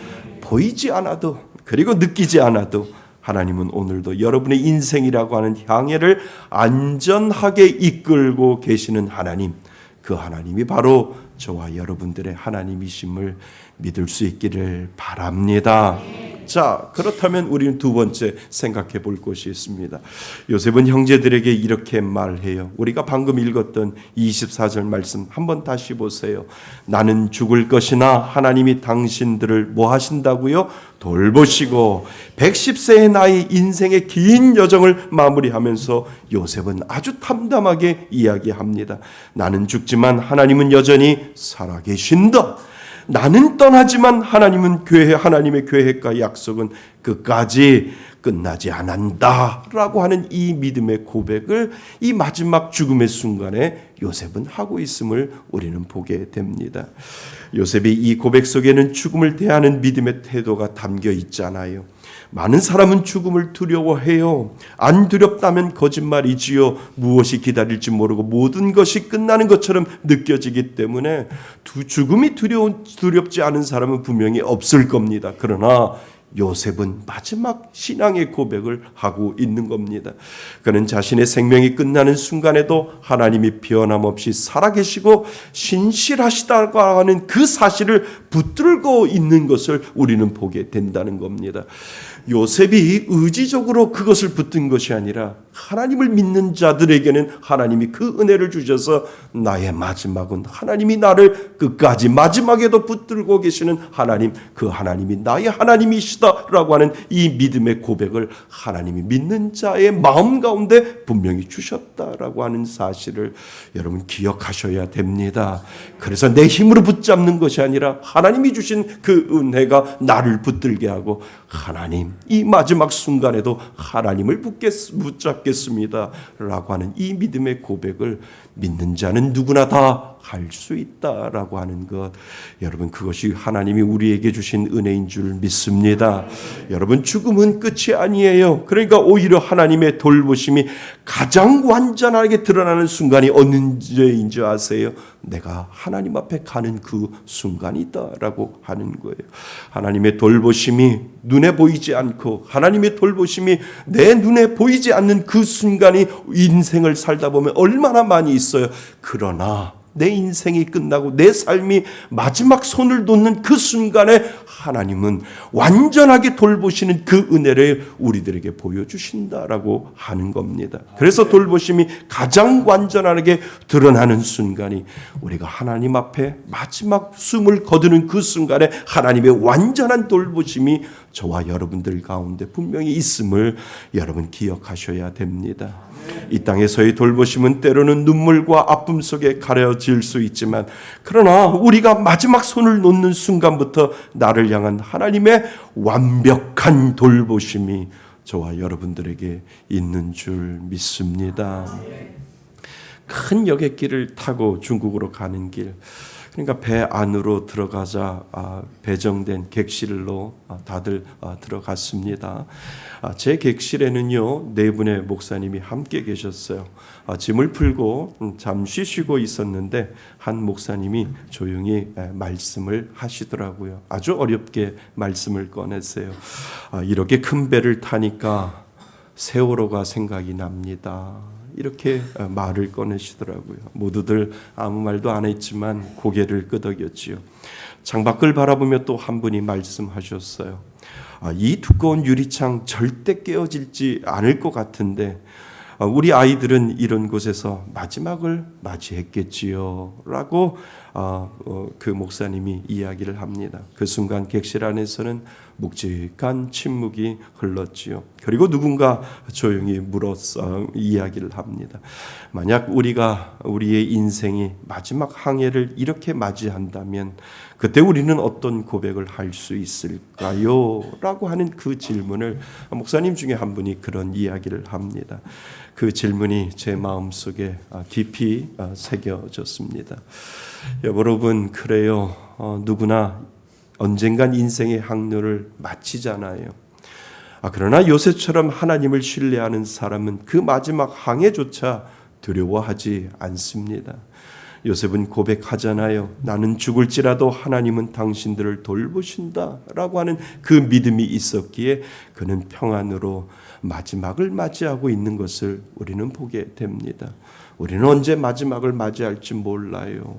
보이지 않아도, 그리고 느끼지 않아도 하나님은 오늘도 여러분의 인생이라고 하는 향해를 안전하게 이끌고 계시는 하나님, 그 하나님이 바로 저와 여러분들의 하나님이심을 믿을 수 있기를 바랍니다. 자, 그렇다면 우리는 두 번째 생각해 볼 것이 있습니다. 요셉은 형제들에게 이렇게 말해요. 우리가 방금 읽었던 24절 말씀 한번 다시 보세요. 나는 죽을 것이나 하나님이 당신들을 뭐 하신다고요? 돌보시고 110세의 나이 인생의 긴 여정을 마무리하면서 요셉은 아주 담담하게 이야기합니다. 나는 죽지만 하나님은 여전히 살아계신다. 나는 떠나지만 하나님의 계획과 약속은 끝까지 끝나지 않는다라고 하는 이 믿음의 고백을 이 마지막 죽음의 순간에 요셉은 하고 있음을 우리는 보게 됩니다. 요셉이 이 고백 속에는 죽음을 대하는 믿음의 태도가 담겨 있잖아요. 많은 사람은 죽음을 두려워해요. 안 두렵다면 거짓말이지요. 무엇이 기다릴지 모르고 모든 것이 끝나는 것처럼 느껴지기 때문에 죽음이 두렵지 않은 사람은 분명히 없을 겁니다. 그러나 요셉은 마지막 신앙의 고백을 하고 있는 겁니다. 그는 자신의 생명이 끝나는 순간에도 하나님이 변함없이 살아계시고 신실하시다고 하는 그 사실을 붙들고 있는 것을 우리는 보게 된다는 겁니다. 요셉이 의지적으로 그것을 붙든 것이 아니라 하나님을 믿는 자들에게는 하나님이 그 은혜를 주셔서 나의 마지막은 하나님이 나를 끝까지 마지막에도 붙들고 계시는 하나님, 그 하나님이 나의 하나님이시다라고 하는 이 믿음의 고백을 하나님이 믿는 자의 마음 가운데 분명히 주셨다라고 하는 사실을 여러분 기억하셔야 됩니다. 그래서 내 힘으로 붙잡는 것이 아니라 하나님이 주신 그 은혜가 나를 붙들게 하고 하나님, 이 마지막 순간에도 하나님을 붙잡겠습니다 라고 하는 이 믿음의 고백을 믿는 자는 누구나 다 할 수 있다라고 하는 것, 여러분 그것이 하나님이 우리에게 주신 은혜인 줄 믿습니다. 여러분 죽음은 끝이 아니에요. 그러니까 오히려 하나님의 돌보심이 가장 완전하게 드러나는 순간이 언제인지 아세요? 내가 하나님 앞에 가는 그 순간이다라고 하는 거예요. 하나님의 돌보심이 눈에 보이지 않고 하나님의 돌보심이 내 눈에 보이지 않는 그 순간이 인생을 살다 보면 얼마나 많이 있어요. 그러나 내 인생이 끝나고 내 삶이 마지막 손을 놓는 그 순간에 하나님은 완전하게 돌보시는 그 은혜를 우리들에게 보여주신다라고 하는 겁니다. 그래서 돌보심이 가장 완전하게 드러나는 순간이 우리가 하나님 앞에 마지막 숨을 거두는 그 순간에 하나님의 완전한 돌보심이 저와 여러분들 가운데 분명히 있음을 여러분 기억하셔야 됩니다. 이 땅에서의 돌보심은 때로는 눈물과 아픔 속에 가려질 수 있지만 그러나 우리가 마지막 손을 놓는 순간부터 나를 향한 하나님의 완벽한 돌보심이 저와 여러분들에게 있는 줄 믿습니다. 큰 여객길을 타고 중국으로 가는 길, 그러니까 배 안으로 들어가자 배정된 객실로 다들 들어갔습니다. 제 객실에는요 4분의 목사님이 함께 계셨어요. 짐을 풀고 잠시 쉬고 있었는데 한 목사님이 조용히 말씀을 하시더라고요. 아주 어렵게 말씀을 꺼냈어요. 이렇게 큰 배를 타니까 세월호가 생각이 납니다. 이렇게 말을 꺼내시더라고요. 모두들 아무 말도 안 했지만 고개를 끄덕였지요. 창밖을 바라보며 또 한 분이 말씀하셨어요. 이 두꺼운 유리창 절대 깨어질지 않을 것 같은데 우리 아이들은 이런 곳에서 마지막을 맞이했겠지요 라고 그 목사님이 이야기를 합니다. 그 순간 객실 안에서는 묵직한 침묵이 흘렀지요. 그리고 누군가 조용히 물어서 이야기를 합니다. 만약 우리가 우리의 인생이 마지막 항해를 이렇게 맞이한다면 그때 우리는 어떤 고백을 할 수 있을까요? 라고 하는 그 질문을 목사님 중에 한 분이 그런 이야기를 합니다. 그 질문이 제 마음속에 깊이 새겨졌습니다. 여러분, 그래요. 누구나 언젠간 인생의 항로를 마치잖아요. 그러나 요셉처럼 하나님을 신뢰하는 사람은 그 마지막 항해조차 두려워하지 않습니다. 요셉은 고백하잖아요. 나는 죽을지라도 하나님은 당신들을 돌보신다 라고 하는 그 믿음이 있었기에 그는 평안으로 마지막을 맞이하고 있는 것을 우리는 보게 됩니다. 우리는 언제 마지막을 맞이할지 몰라요.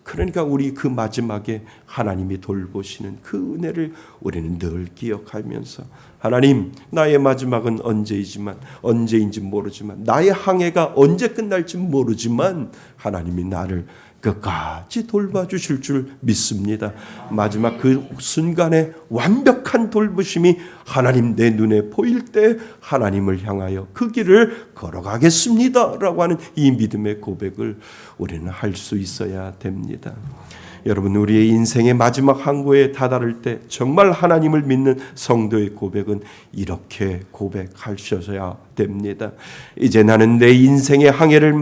그러니까 우리 그 마지막에 하나님이 돌보시는 그 은혜를 우리는 늘 기억하면서 하나님, 나의 마지막은 언제인지 모르지만 나의 항해가 언제 끝날지 모르지만 하나님이 나를 끝까지 돌봐주실 줄 믿습니다. 마지막 그 순간에 완벽한 돌보심이 하나님 내 눈에 보일 때 하나님을 향하여 그 길을 걸어가겠습니다 라고 하는 이 믿음의 고백을 우리는 할 수 있어야 됩니다. 여러분, 우리의 인생의 마지막 항구에 다다를 때 정말 하나님을 믿는 성도의 고백은 이렇게 고백하셔야 됩니다. 이제 나는 내 인생의 항해를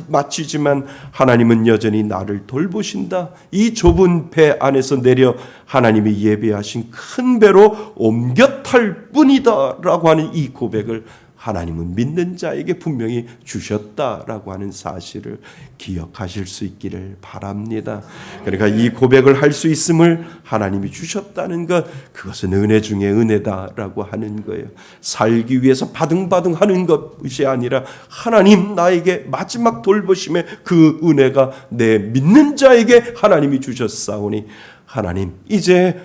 마치지만 하나님은 여전히 나를 돌보신다. 이 좁은 배 안에서 내려 하나님이 예비하신 큰 배로 옮겨 탈 뿐이다 라고 하는 이 고백을 하나님은 믿는 자에게 분명히 주셨다라고 하는 사실을 기억하실 수 있기를 바랍니다. 그러니까 이 고백을 할 수 있음을 하나님이 주셨다는 것, 그것은 은혜 중에 은혜다라고 하는 거예요. 살기 위해서 바등바등하는 것이 아니라 하나님 나에게 마지막 돌보심의 그 은혜가 내 믿는 자에게 하나님이 주셨사오니 하나님 이제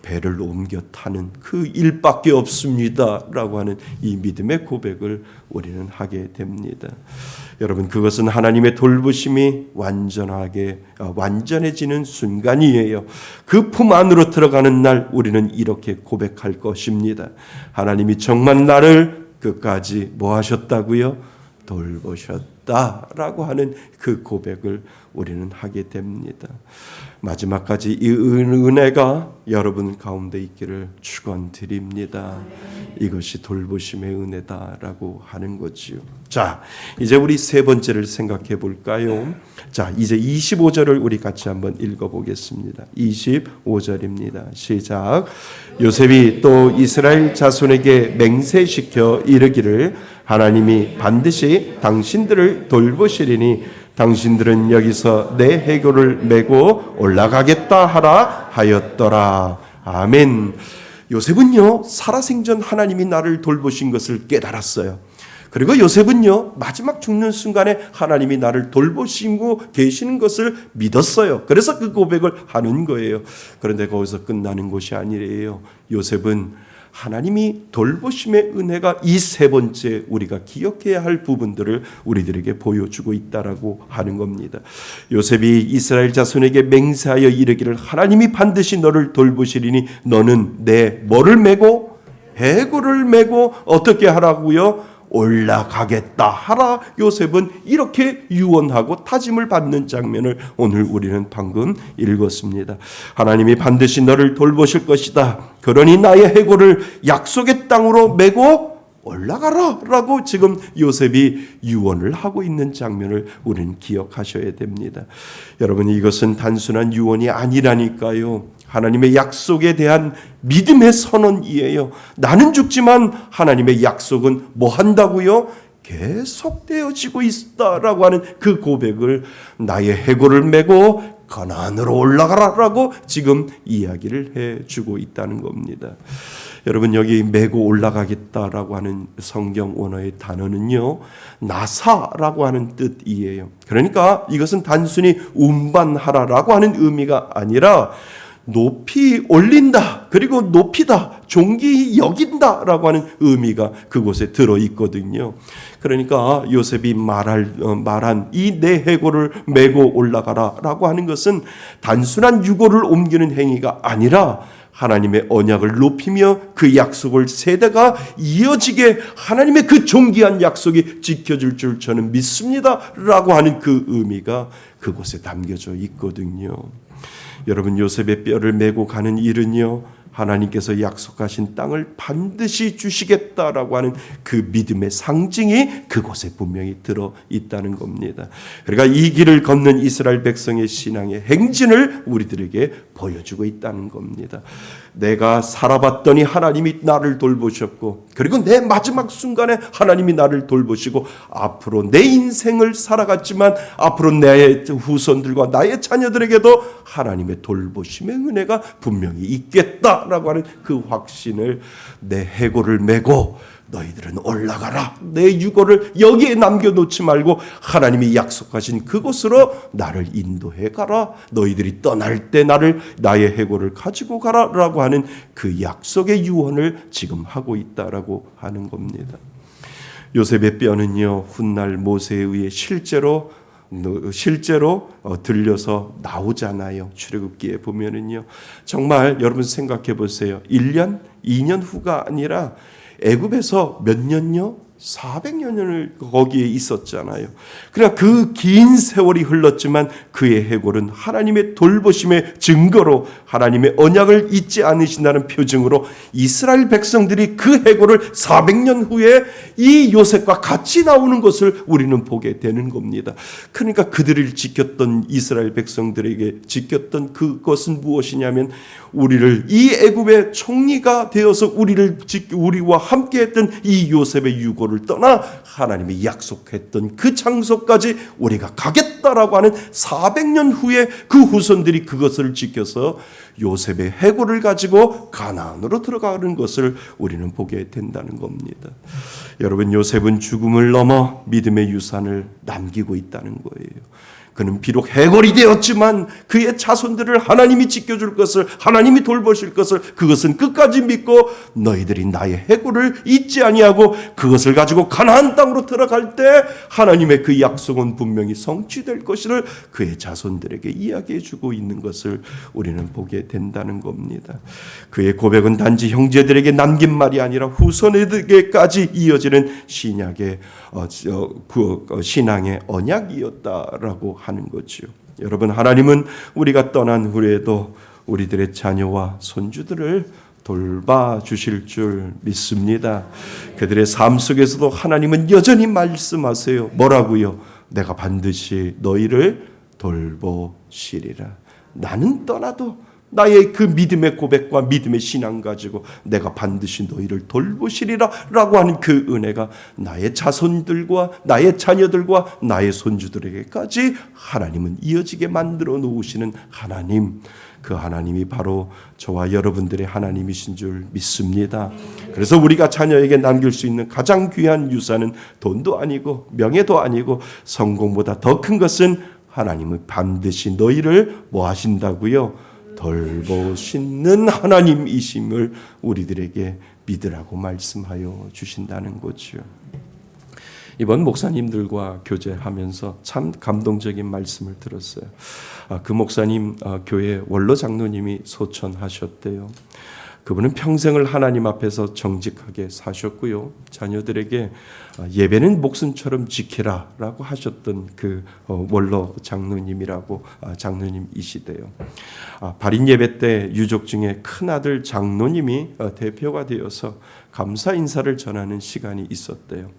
배를 옮겨 타는 그 일밖에 없습니다 라고 하는 이 믿음의 고백을 우리는 하게 됩니다. 여러분, 그것은 하나님의 돌보심이 완전해지는 순간이에요. 그 품 안으로 들어가는 날 우리는 이렇게 고백할 것입니다. 하나님이 정말 나를 끝까지 뭐 하셨다고요? 돌보셨다라고 하는 그 고백을 우리는 하게 됩니다. 마지막까지 이 은혜가 여러분 가운데 있기를 축원드립니다. 이것이 돌보심의 은혜다라고 하는 거지요. 자, 이제 우리 세 번째를 생각해 볼까요? 자, 이제 25절을 우리 같이 한번 읽어보겠습니다. 25절입니다. 시작. 요셉이 또 이스라엘 자손에게 맹세시켜 이르기를 하나님이 반드시 당신들을 돌보시리니 당신들은 여기서 내 해교를 메고 올라가겠다 하라 하였더라. 아멘. 요셉은요, 살아생전 하나님이 나를 돌보신 것을 깨달았어요. 그리고 요셉은요, 마지막 죽는 순간에 하나님이 나를 돌보시고 계시는 것을 믿었어요. 그래서 그 고백을 하는 거예요. 그런데 거기서 끝나는 것이 아니래요. 요셉은 하나님이 돌보심의 은혜가 이 세 번째 우리가 기억해야 할 부분들을 우리들에게 보여주고 있다라고 하는 겁니다. 요셉이 이스라엘 자손에게 맹세하여 이르기를 하나님이 반드시 너를 돌보시리니 너는 내 뭐를 메고 해골을 메고 어떻게 하라고요? 올라가겠다 하라 요셉은 이렇게 유언하고 다짐을 받는 장면을 오늘 우리는 방금 읽었습니다. 하나님이 반드시 너를 돌보실 것이다. 그러니 나의 해골을 약속의 땅으로 메고 올라가라 라고 지금 요셉이 유언을 하고 있는 장면을 우리는 기억하셔야 됩니다. 여러분, 이것은 단순한 유언이 아니라니까요. 하나님의 약속에 대한 믿음의 선언이에요. 나는 죽지만 하나님의 약속은 뭐 한다고요? 계속되어지고 있다라고 하는 그 고백을 나의 해골을 메고 가나안으로 올라가라라고 지금 이야기를 해주고 있다는 겁니다. 여러분, 여기 메고 올라가겠다라고 하는 성경 원어의 단어는요, 나사라고 하는 뜻이에요. 그러니까 이것은 단순히 운반하라라고 하는 의미가 아니라 높이 올린다, 그리고 높이다, 존귀 여긴다라고 하는 의미가 그곳에 들어 있거든요. 그러니까 요셉이 말한 이 내 해골을 메고 올라가라라고 하는 것은 단순한 유고를 옮기는 행위가 아니라 하나님의 언약을 높이며 그 약속을 세대가 이어지게 하나님의 그 존귀한 약속이 지켜질 줄 저는 믿습니다라고 하는 그 의미가 그곳에 담겨져 있거든요. 여러분, 요셉의 뼈를 메고 가는 일은요, 하나님께서 약속하신 땅을 반드시 주시겠다라고 하는 그 믿음의 상징이 그곳에 분명히 들어 있다는 겁니다. 그러니까 이 길을 걷는 이스라엘 백성의 신앙의 행진을 우리들에게 보여주고 있다는 겁니다. 내가 살아봤더니 하나님이 나를 돌보셨고, 그리고 내 마지막 순간에 하나님이 나를 돌보시고, 앞으로 내 인생을 살아갔지만 앞으로 내 후손들과 나의 자녀들에게도 하나님의 돌보심의 은혜가 분명히 있겠다라고 하는 그 확신을 내 해골을 메고 너희들은 올라가라. 내 유고를 여기에 남겨놓지 말고 하나님이 약속하신 그곳으로 나를 인도해 가라. 너희들이 떠날 때 나의 해골을 가지고 가라라고 하는 그 약속의 유언을 지금 하고 있다라고 하는 겁니다. 요셉의 뼈는요, 훗날 모세에 의해 실제로 들려서 나오잖아요. 출애굽기에 보면은요. 정말 여러분 생각해 보세요. 1년, 2년 후가 아니라 애굽에서 몇 년요? 400여 년을 거기에 있었잖아요. 그러나 그 긴 세월이 흘렀지만 그의 해골은 하나님의 돌보심의 증거로, 하나님의 언약을 잊지 않으신다는 표징으로 이스라엘 백성들이 그 해골을 400년 후에 이 요셉과 같이 나오는 것을 우리는 보게 되는 겁니다. 그러니까 그들을 지켰던 이스라엘 백성들에게 지켰던 그것은 무엇이냐면, 우리를 이 애굽의 총리가 되어서 우리와 함께했던 이 요셉의 유고를 떠나 하나님이 약속했던 그 장소까지 우리가 가겠다라고 하는 400년 후에 그 후손들이 그것을 지켜서 요셉의 해골을 가지고 가나안으로 들어가는 것을 우리는 보게 된다는 겁니다. 여러분, 요셉은 죽음을 넘어 믿음의 유산을 남기고 있다는 거예요. 그는 비록 해골이 되었지만 그의 자손들을 하나님이 지켜줄 것을, 하나님이 돌보실 것을, 그것은 끝까지 믿고 너희들이 나의 해골을 잊지 아니하고 그것을 가지고 가나안 땅으로 들어갈 때 하나님의 그 약속은 분명히 성취될 것을 그의 자손들에게 이야기해주고 있는 것을 우리는 보게 된다는 겁니다. 그의 고백은 단지 형제들에게 남긴 말이 아니라 후손에게까지 이어지는 신앙의 언약이었다라고 하는 거죠. 여러분, 하나님은 우리가 떠난 후에도 우리들의 자녀와 손주들을 돌봐주실 줄 믿습니다. 그들의 삶 속에서도 하나님은 여전히 말씀하세요. 뭐라고요? 내가 반드시 너희를 돌보시리라. 나는 떠나도 나의 그 믿음의 고백과 믿음의 신앙 가지고 내가 반드시 너희를 돌보시리라 라고 하는 그 은혜가 나의 자손들과 나의 자녀들과 나의 손주들에게까지 하나님은 이어지게 만들어 놓으시는 하나님, 그 하나님이 바로 저와 여러분들의 하나님이신 줄 믿습니다. 그래서 우리가 자녀에게 남길 수 있는 가장 귀한 유산은 돈도 아니고 명예도 아니고 성공보다 더 큰 것은 하나님은 반드시 너희를 뭐 하신다고요? 돌보시는 하나님이심을 우리들에게 믿으라고 말씀하여 주신다는 거죠. 이번 목사님들과 교제하면서 참 감동적인 말씀을 들었어요. 그 목사님 교회 원로 장로님이 소천하셨대요. 그분은 평생을 하나님 앞에서 정직하게 사셨고요. 자녀들에게 예배는 목숨처럼 지키라라고 하셨던 그 원로 장로님이라고 장로님이시대요. 발인 예배 때 유족 중에 큰 아들 장로님이 대표가 되어서 감사 인사를 전하는 시간이 있었대요.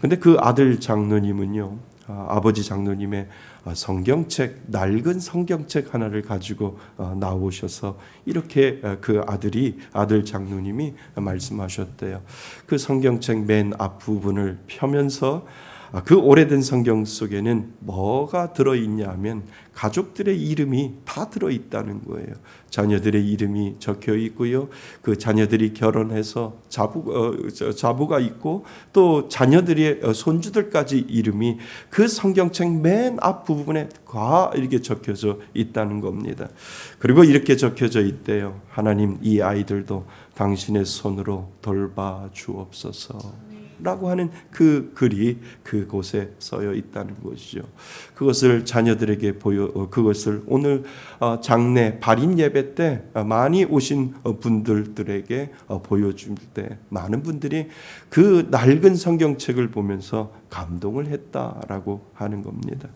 근데 그 아들 장로님은요, 아버지 장로님의 성경책, 낡은 성경책 하나를 가지고 나오셔서 이렇게 그 아들 장로님이 말씀하셨대요. 그 성경책 맨 앞부분을 펴면서 그 오래된 성경 속에는 뭐가 들어있냐 하면 가족들의 이름이 다 들어있다는 거예요. 자녀들의 이름이 적혀 있고요. 그 자녀들이 결혼해서 자부가 있고 또 자녀들의 손주들까지 이름이 그 성경책 맨 앞부분에 다 이렇게 적혀져 있다는 겁니다. 그리고 이렇게 적혀져 있대요. 하나님, 이 아이들도 당신의 손으로 돌봐 주옵소서. 라고 하는 그 글이 그곳에 써여 있다는 것이죠. 그것을 자녀들에게 그것을 오늘 장례 발인 예배 때 많이 오신 분들에게 보여줄 때 많은 분들이 그 낡은 성경책을 보면서 감동을 했다라고 하는 겁니다.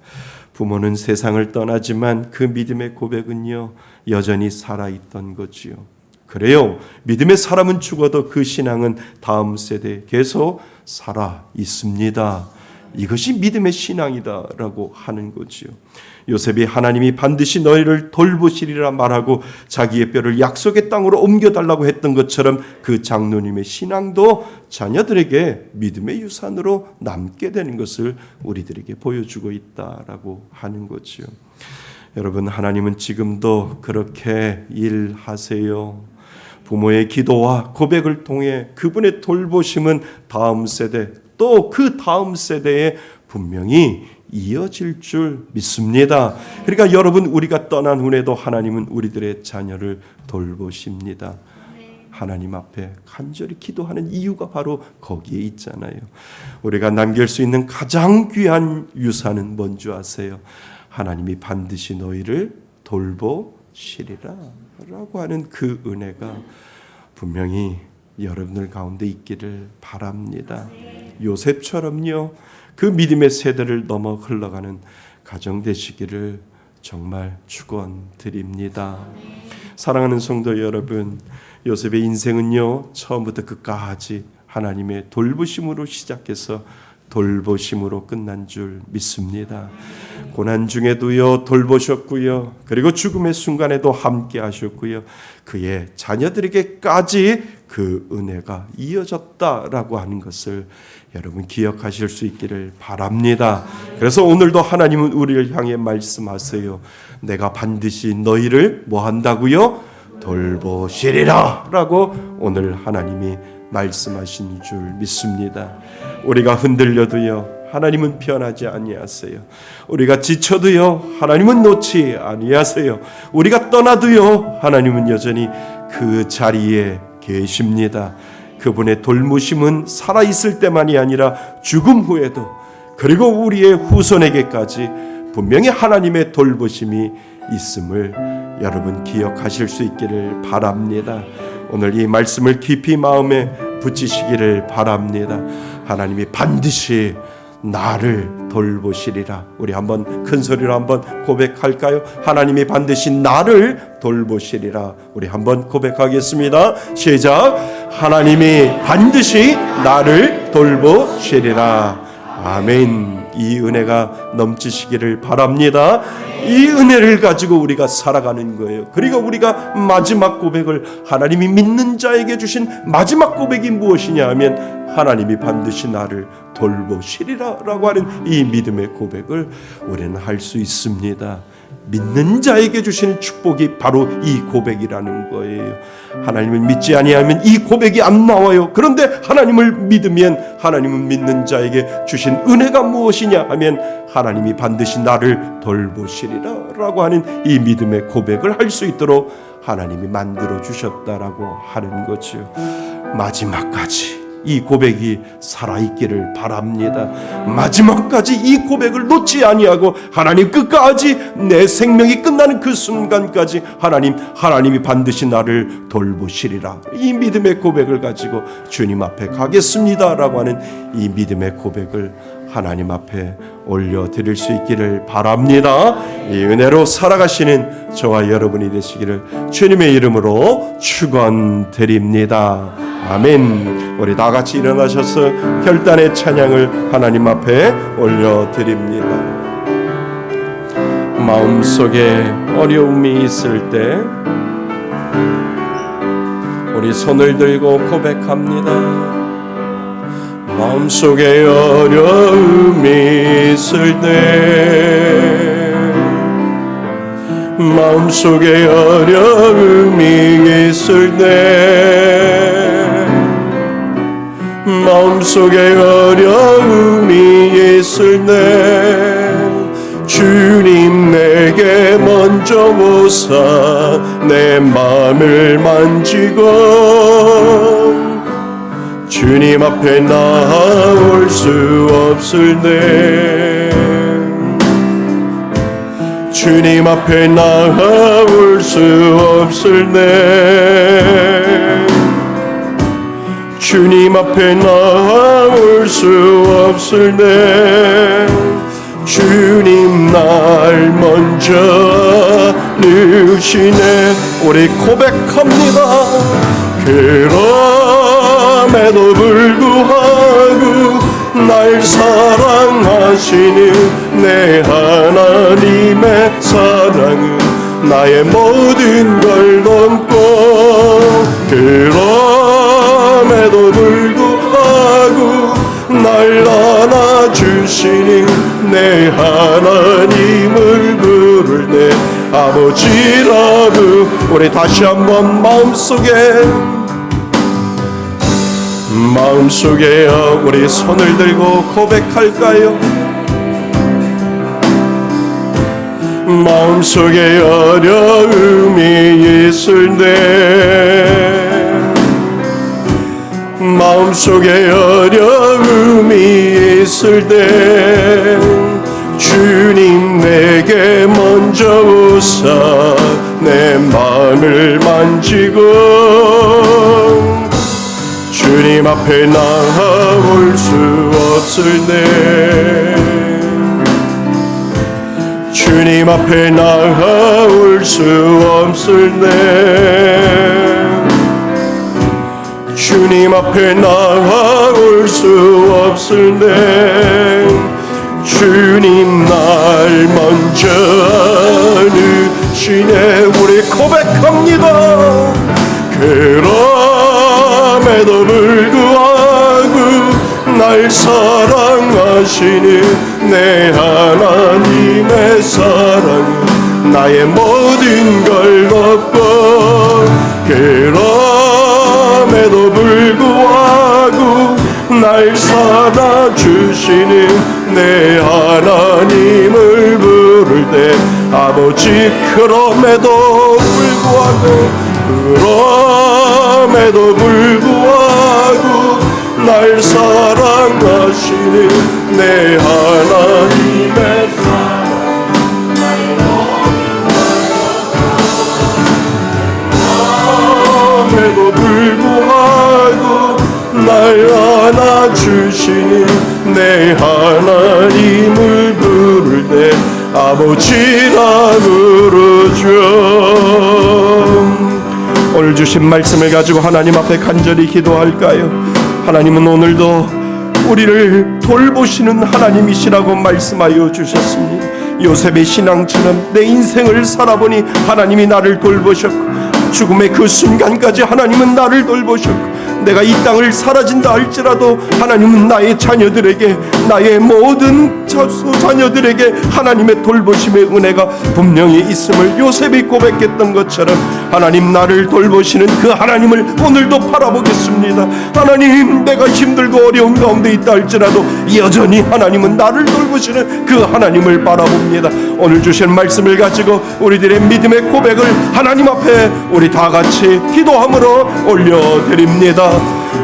부모는 세상을 떠나지만 그 믿음의 고백은요, 여전히 살아있던 거지요. 그래요. 믿음의 사람은 죽어도 그 신앙은 다음 세대에 계속 살아 있습니다. 이것이 믿음의 신앙이다라고 하는 거지요. 요셉이 하나님이 반드시 너희를 돌보시리라 말하고 자기의 뼈를 약속의 땅으로 옮겨달라고 했던 것처럼 그 장로님의 신앙도 자녀들에게 믿음의 유산으로 남게 되는 것을 우리들에게 보여주고 있다라고 하는 거지요. 여러분, 하나님은 지금도 그렇게 일하세요. 부모의 기도와 고백을 통해 그분의 돌보심은 다음 세대 또 그 다음 세대에 분명히 이어질 줄 믿습니다. 그러니까 여러분, 우리가 떠난 후에도 하나님은 우리들의 자녀를 돌보십니다. 하나님 앞에 간절히 기도하는 이유가 바로 거기에 있잖아요. 우리가 남길 수 있는 가장 귀한 유산은 뭔지 아세요? 하나님이 반드시 너희를 돌보시리라 라고 하는 그 은혜가 분명히 여러분들 가운데 있기를 바랍니다. 요셉처럼요, 그 믿음의 세대를 넘어 흘러가는 가정 되시기를 정말 축원드립니다. 사랑하는 성도 여러분, 요셉의 인생은요, 처음부터 끝까지 하나님의 돌보심으로 시작해서 돌보심으로 끝난 줄 믿습니다. 고난 중에도요 돌보셨고요, 그리고 죽음의 순간에도 함께 하셨고요, 그의 자녀들에게까지 그 은혜가 이어졌다라고 하는 것을 여러분 기억하실 수 있기를 바랍니다. 그래서 오늘도 하나님은 우리를 향해 말씀하세요. 내가 반드시 너희를 뭐 한다고요? 돌보시리라 라고 오늘 하나님이 말씀하신 줄 믿습니다. 우리가 흔들려도요 하나님은 변하지 아니하세요. 우리가 지쳐도요 하나님은 놓지 아니하세요. 우리가 떠나도요 하나님은 여전히 그 자리에 계십니다. 그분의 돌보심은 살아있을 때만이 아니라 죽음 후에도, 그리고 우리의 후손에게까지 분명히 하나님의 돌보심이 있음을 여러분 기억하실 수 있기를 바랍니다. 오늘 이 말씀을 깊이 마음에 붙이시기를 바랍니다. 하나님이 반드시 나를 돌보시리라. 우리 한번 큰 소리로 한번 고백할까요? 하나님이 반드시 나를 돌보시리라. 우리 한번 고백하겠습니다. 시작. 하나님이 반드시 나를 돌보시리라. 아멘. 이 은혜가 넘치시기를 바랍니다. 이 은혜를 가지고 우리가 살아가는 거예요. 그리고 우리가 마지막 고백을, 하나님이 믿는 자에게 주신 마지막 고백이 무엇이냐 하면 하나님이 반드시 나를 돌보시리라 라고 하는 이 믿음의 고백을 우리는 할 수 있습니다. 믿는 자에게 주시는 축복이 바로 이 고백이라는 거예요. 하나님을 믿지 아니하면 이 고백이 안 나와요. 그런데 하나님을 믿으면 하나님은 믿는 자에게 주신 은혜가 무엇이냐 하면 하나님이 반드시 나를 돌보시리라 라고 하는 이 믿음의 고백을 할 수 있도록 하나님이 만들어 주셨다라고 하는 거죠. 마지막까지 이 고백이 살아있기를 바랍니다. 마지막까지 이 고백을 놓지 아니하고 하나님 끝까지 내 생명이 끝나는 그 순간까지 하나님이 반드시 나를 돌보시리라. 이 믿음의 고백을 가지고 주님 앞에 가겠습니다라고 하는 이 믿음의 고백을 하나님 앞에 올려드릴 수 있기를 바랍니다. 이 은혜로 살아가시는 저와 여러분이 되시기를 주님의 이름으로 축원드립니다. 아멘. 우리 다 같이 일어나셔서 결단의 찬양을 하나님 앞에 올려드립니다. 마음속에 어려움이 있을 때 우리 손을 들고 고백합니다. 마음속에 어려움이 있을 때 마음속에 어려움이 있을 때 마음속에 어려움이 있을 때 주님 내게 먼저 오사 내 마음을 만지고 주님 앞에 나올 수 없을 때 주님 앞에 나올 수 없을 때 주님 앞에 나올 수 없을 때 주님 날 먼저 넣으시네. 우리 고백합니다. 그럼에도 불구하고 날 사랑하시는 내 하나님의 사랑은 나의 모든 걸 넘고 그럼에도 불구하고 날 안아주시는 내 하나님을 부를 때 아버지라고 우리 다시 한번 마음속에 우리 손을 들고 고백할까요? 마음속에 어려움이 있을 때 마음속에 어려움이 있을 때 주님 내게 먼저 오사 내 마음을 만지고 주님 앞에 나올 수 없을 때 주님 앞에 나올 수 없을 때 주님 앞에 나올 수 없을 때 주님 날 먼저 넣으시네. 우리 고백합니다. 그럼에도 불구하고 날 사랑하시는 내 하나님의 사랑은 나의 모든 걸 덮고 그럼에도 불구하고 날 살아주시는 내 하나님을 부를 때 아버지 그럼에도 불구하고 날 사랑하시는 내 하나님의 사랑 그럼에도 불구하고 날 안아주시는 내 하나님을 부를 때 아버지라 부르죠. 오늘 주신 말씀을 가지고 하나님 앞에 간절히 기도할까요? 하나님은 오늘도 우리를 돌보시는 하나님이시라고 말씀하여 주셨습니다. 요셉의 신앙처럼 내 인생을 살아보니 하나님이 나를 돌보셨고 죽음의 그 순간까지 하나님은 나를 돌보셨고 내가 이 땅을 사라진다 할지라도 하나님은 나의 자녀들에게 나의 모든 자녀들에게 하나님의 돌보심의 은혜가 분명히 있음을 요셉이 고백했던 것처럼 하나님 나를 돌보시는 그 하나님을 오늘도 바라보겠습니다. 하나님 내가 힘들고 어려운 가운데 있다 할지라도 여전히 하나님은 나를 돌보시는 그 하나님을 바라봅니다. 오늘 주신 말씀을 가지고 우리들의 믿음의 고백을 하나님 앞에 우리 다 같이 기도함으로 올려드립니다.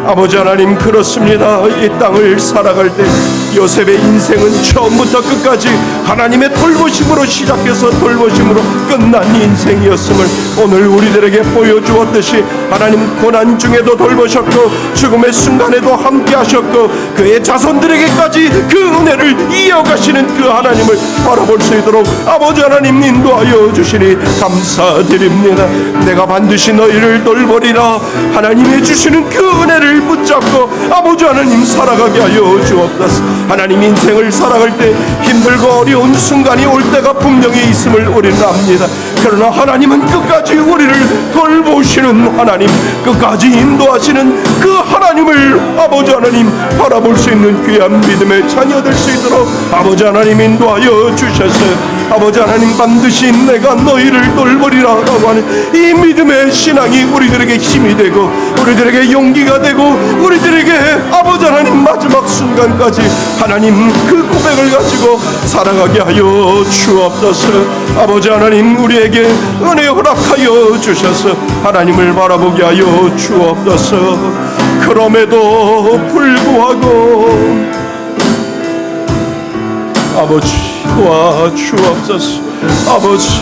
아버지 하나님, 그렇습니다. 이 땅을 살아갈 때 요셉의 인생은 처음부터 끝까지 하나님의 돌보심으로 시작해서 돌보심으로 끝난 인생이었음을 오늘 우리들에게 보여주었듯이, 하나님 고난 중에도 돌보셨고 죽음의 순간에도 함께 하셨고 그의 자손들에게까지 그 은혜를 이어가시는 그 하나님을 바라볼 수 있도록 아버지 하나님 인도하여 주시니 감사드립니다. 내가 반드시 너희를 돌보리라 하나님이 주시는 그 은혜를 붙잡고 아버지 하나님 살아가게 하여 주옵소서. 하나님, 인생을 살아갈 때 힘들고 어려운 순간이 올 때가 분명히 있음을 우리는 압니다. 그러나 하나님은 끝까지 우리를 돌보시는 하나님, 끝까지 인도하시는 그 하나님을 아버지 하나님 바라볼 수 있는 귀한 믿음의 자녀 될 수 있도록 아버지 하나님 인도하여 주셨어요. 아버지 하나님, 반드시 내가 너희를 돌보리라 라고 하는 이 믿음의 신앙이 우리들에게 힘이 되고 우리들에게 용기가 되고 우리들에게 아버지 하나님 마지막 순간까지 하나님 그 고백을 가지고 살아가게 하여 주옵소서. 아버지 하나님, 우리에게 은혜 허락하여 주셔서 하나님을 바라보게 하여 주옵소서. 그럼에도 불구하고 아버지 도와주옵소서. 아버지,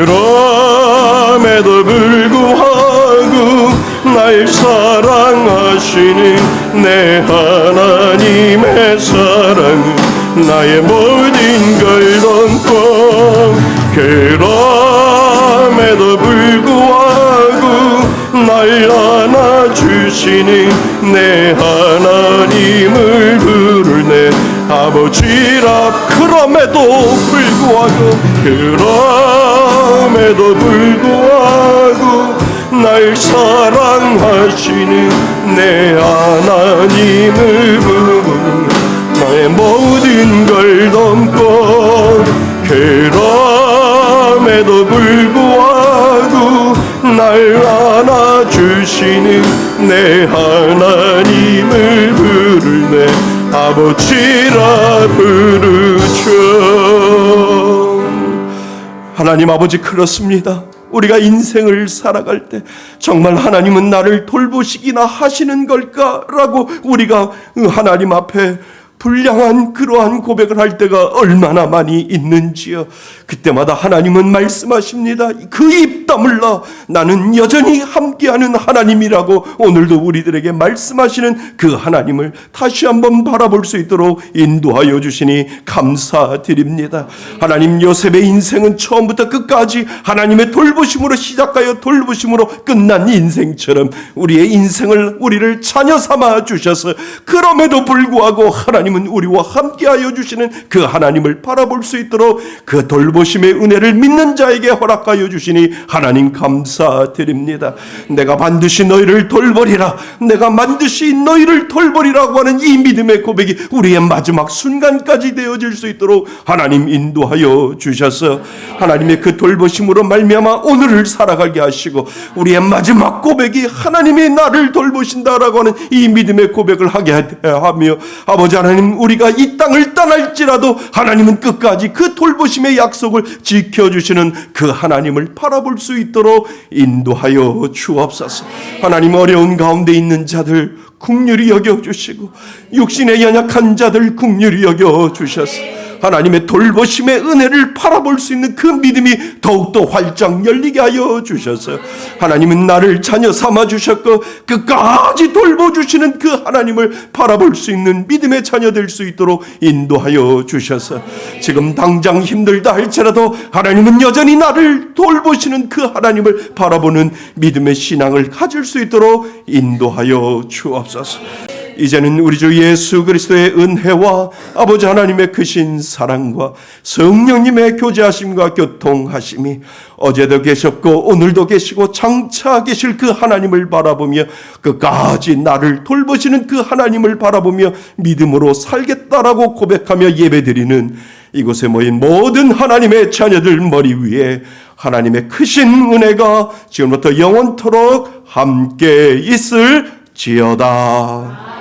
그럼에도 불구하고 날 사랑하시는 내 하나님의 사랑은 나의 모든 걸 넘고, 그럼에도 불구하고 날 안아주시는 내 하나님을 부르네 아버지라. 그럼에도 불구하고 날 사랑하시는 내 하나님을 부르네 나의 모든 걸 넘고, 그럼에도 불구하고 날 안아주시는 내 하나님을 부르네 아버지라 부르죠. 하나님 아버지, 그렇습니다. 우리가 인생을 살아갈 때 정말 하나님은 나를 돌보시기나 하시는 걸까라고 우리가 하나님 앞에 불량한 그러한 고백을 할 때가 얼마나 많이 있는지요. 그때마다 하나님은 말씀하십니다. 그 입 다물라 나는 여전히 함께하는 하나님이라고 오늘도 우리들에게 말씀하시는 그 하나님을 다시 한번 바라볼 수 있도록 인도하여 주시니 감사드립니다. 하나님, 요셉의 인생은 처음부터 끝까지 하나님의 돌보심으로 시작하여 돌보심으로 끝난 인생처럼 우리의 인생을 우리를 자녀 삼아 주셔서 그럼에도 불구하고 하나님은 우리와 함께하여 주시는 그 하나님을 바라볼 수 있도록 그 돌보심의 은혜를 믿는 자에게 허락하여 주시니 하나님 감사드립니다. 내가 반드시 너희를 돌보리라, 내가 반드시 너희를 돌보리라고 하는 이 믿음의 고백이 우리의 마지막 순간까지 되어질 수 있도록 하나님 인도하여 주셔서 하나님의 그 돌보심으로 말미암아 오늘을 살아가게 하시고 우리의 마지막 고백이 하나님이 나를 돌보신다라고 하는 이 믿음의 고백을 하게 하며 아버지 하나님, 우리가 이 땅을 떠날지라도 하나님은 끝까지 그 돌보심의 약속을 지켜주시는 그 하나님을 바라볼 수 있도록 인도하여 주옵소서. 하나님, 어려운 가운데 있는 자들 긍휼히 여겨주시고 육신에 연약한 자들 긍휼히 여겨주셔서 하나님의 돌보심의 은혜를 바라볼 수 있는 그 믿음이 더욱더 활짝 열리게 하여 주셔서 하나님은 나를 자녀 삼아 주셨고 끝까지 돌보주시는 그 하나님을 바라볼 수 있는 믿음의 자녀 될 수 있도록 인도하여 주셔서 지금 당장 힘들다 할지라도 하나님은 여전히 나를 돌보시는 그 하나님을 바라보는 믿음의 신앙을 가질 수 있도록 인도하여 주옵소서. 이제는 우리 주 예수 그리스도의 은혜와 아버지 하나님의 크신 사랑과 성령님의 교제하심과 교통하심이 어제도 계셨고 오늘도 계시고 장차 계실 그 하나님을 바라보며 끝까지 나를 돌보시는 그 하나님을 바라보며 믿음으로 살겠다라고 고백하며 예배드리는 이곳에 모인 모든 하나님의 자녀들 머리 위에 하나님의 크신 은혜가 지금부터 영원토록 함께 있을지어다.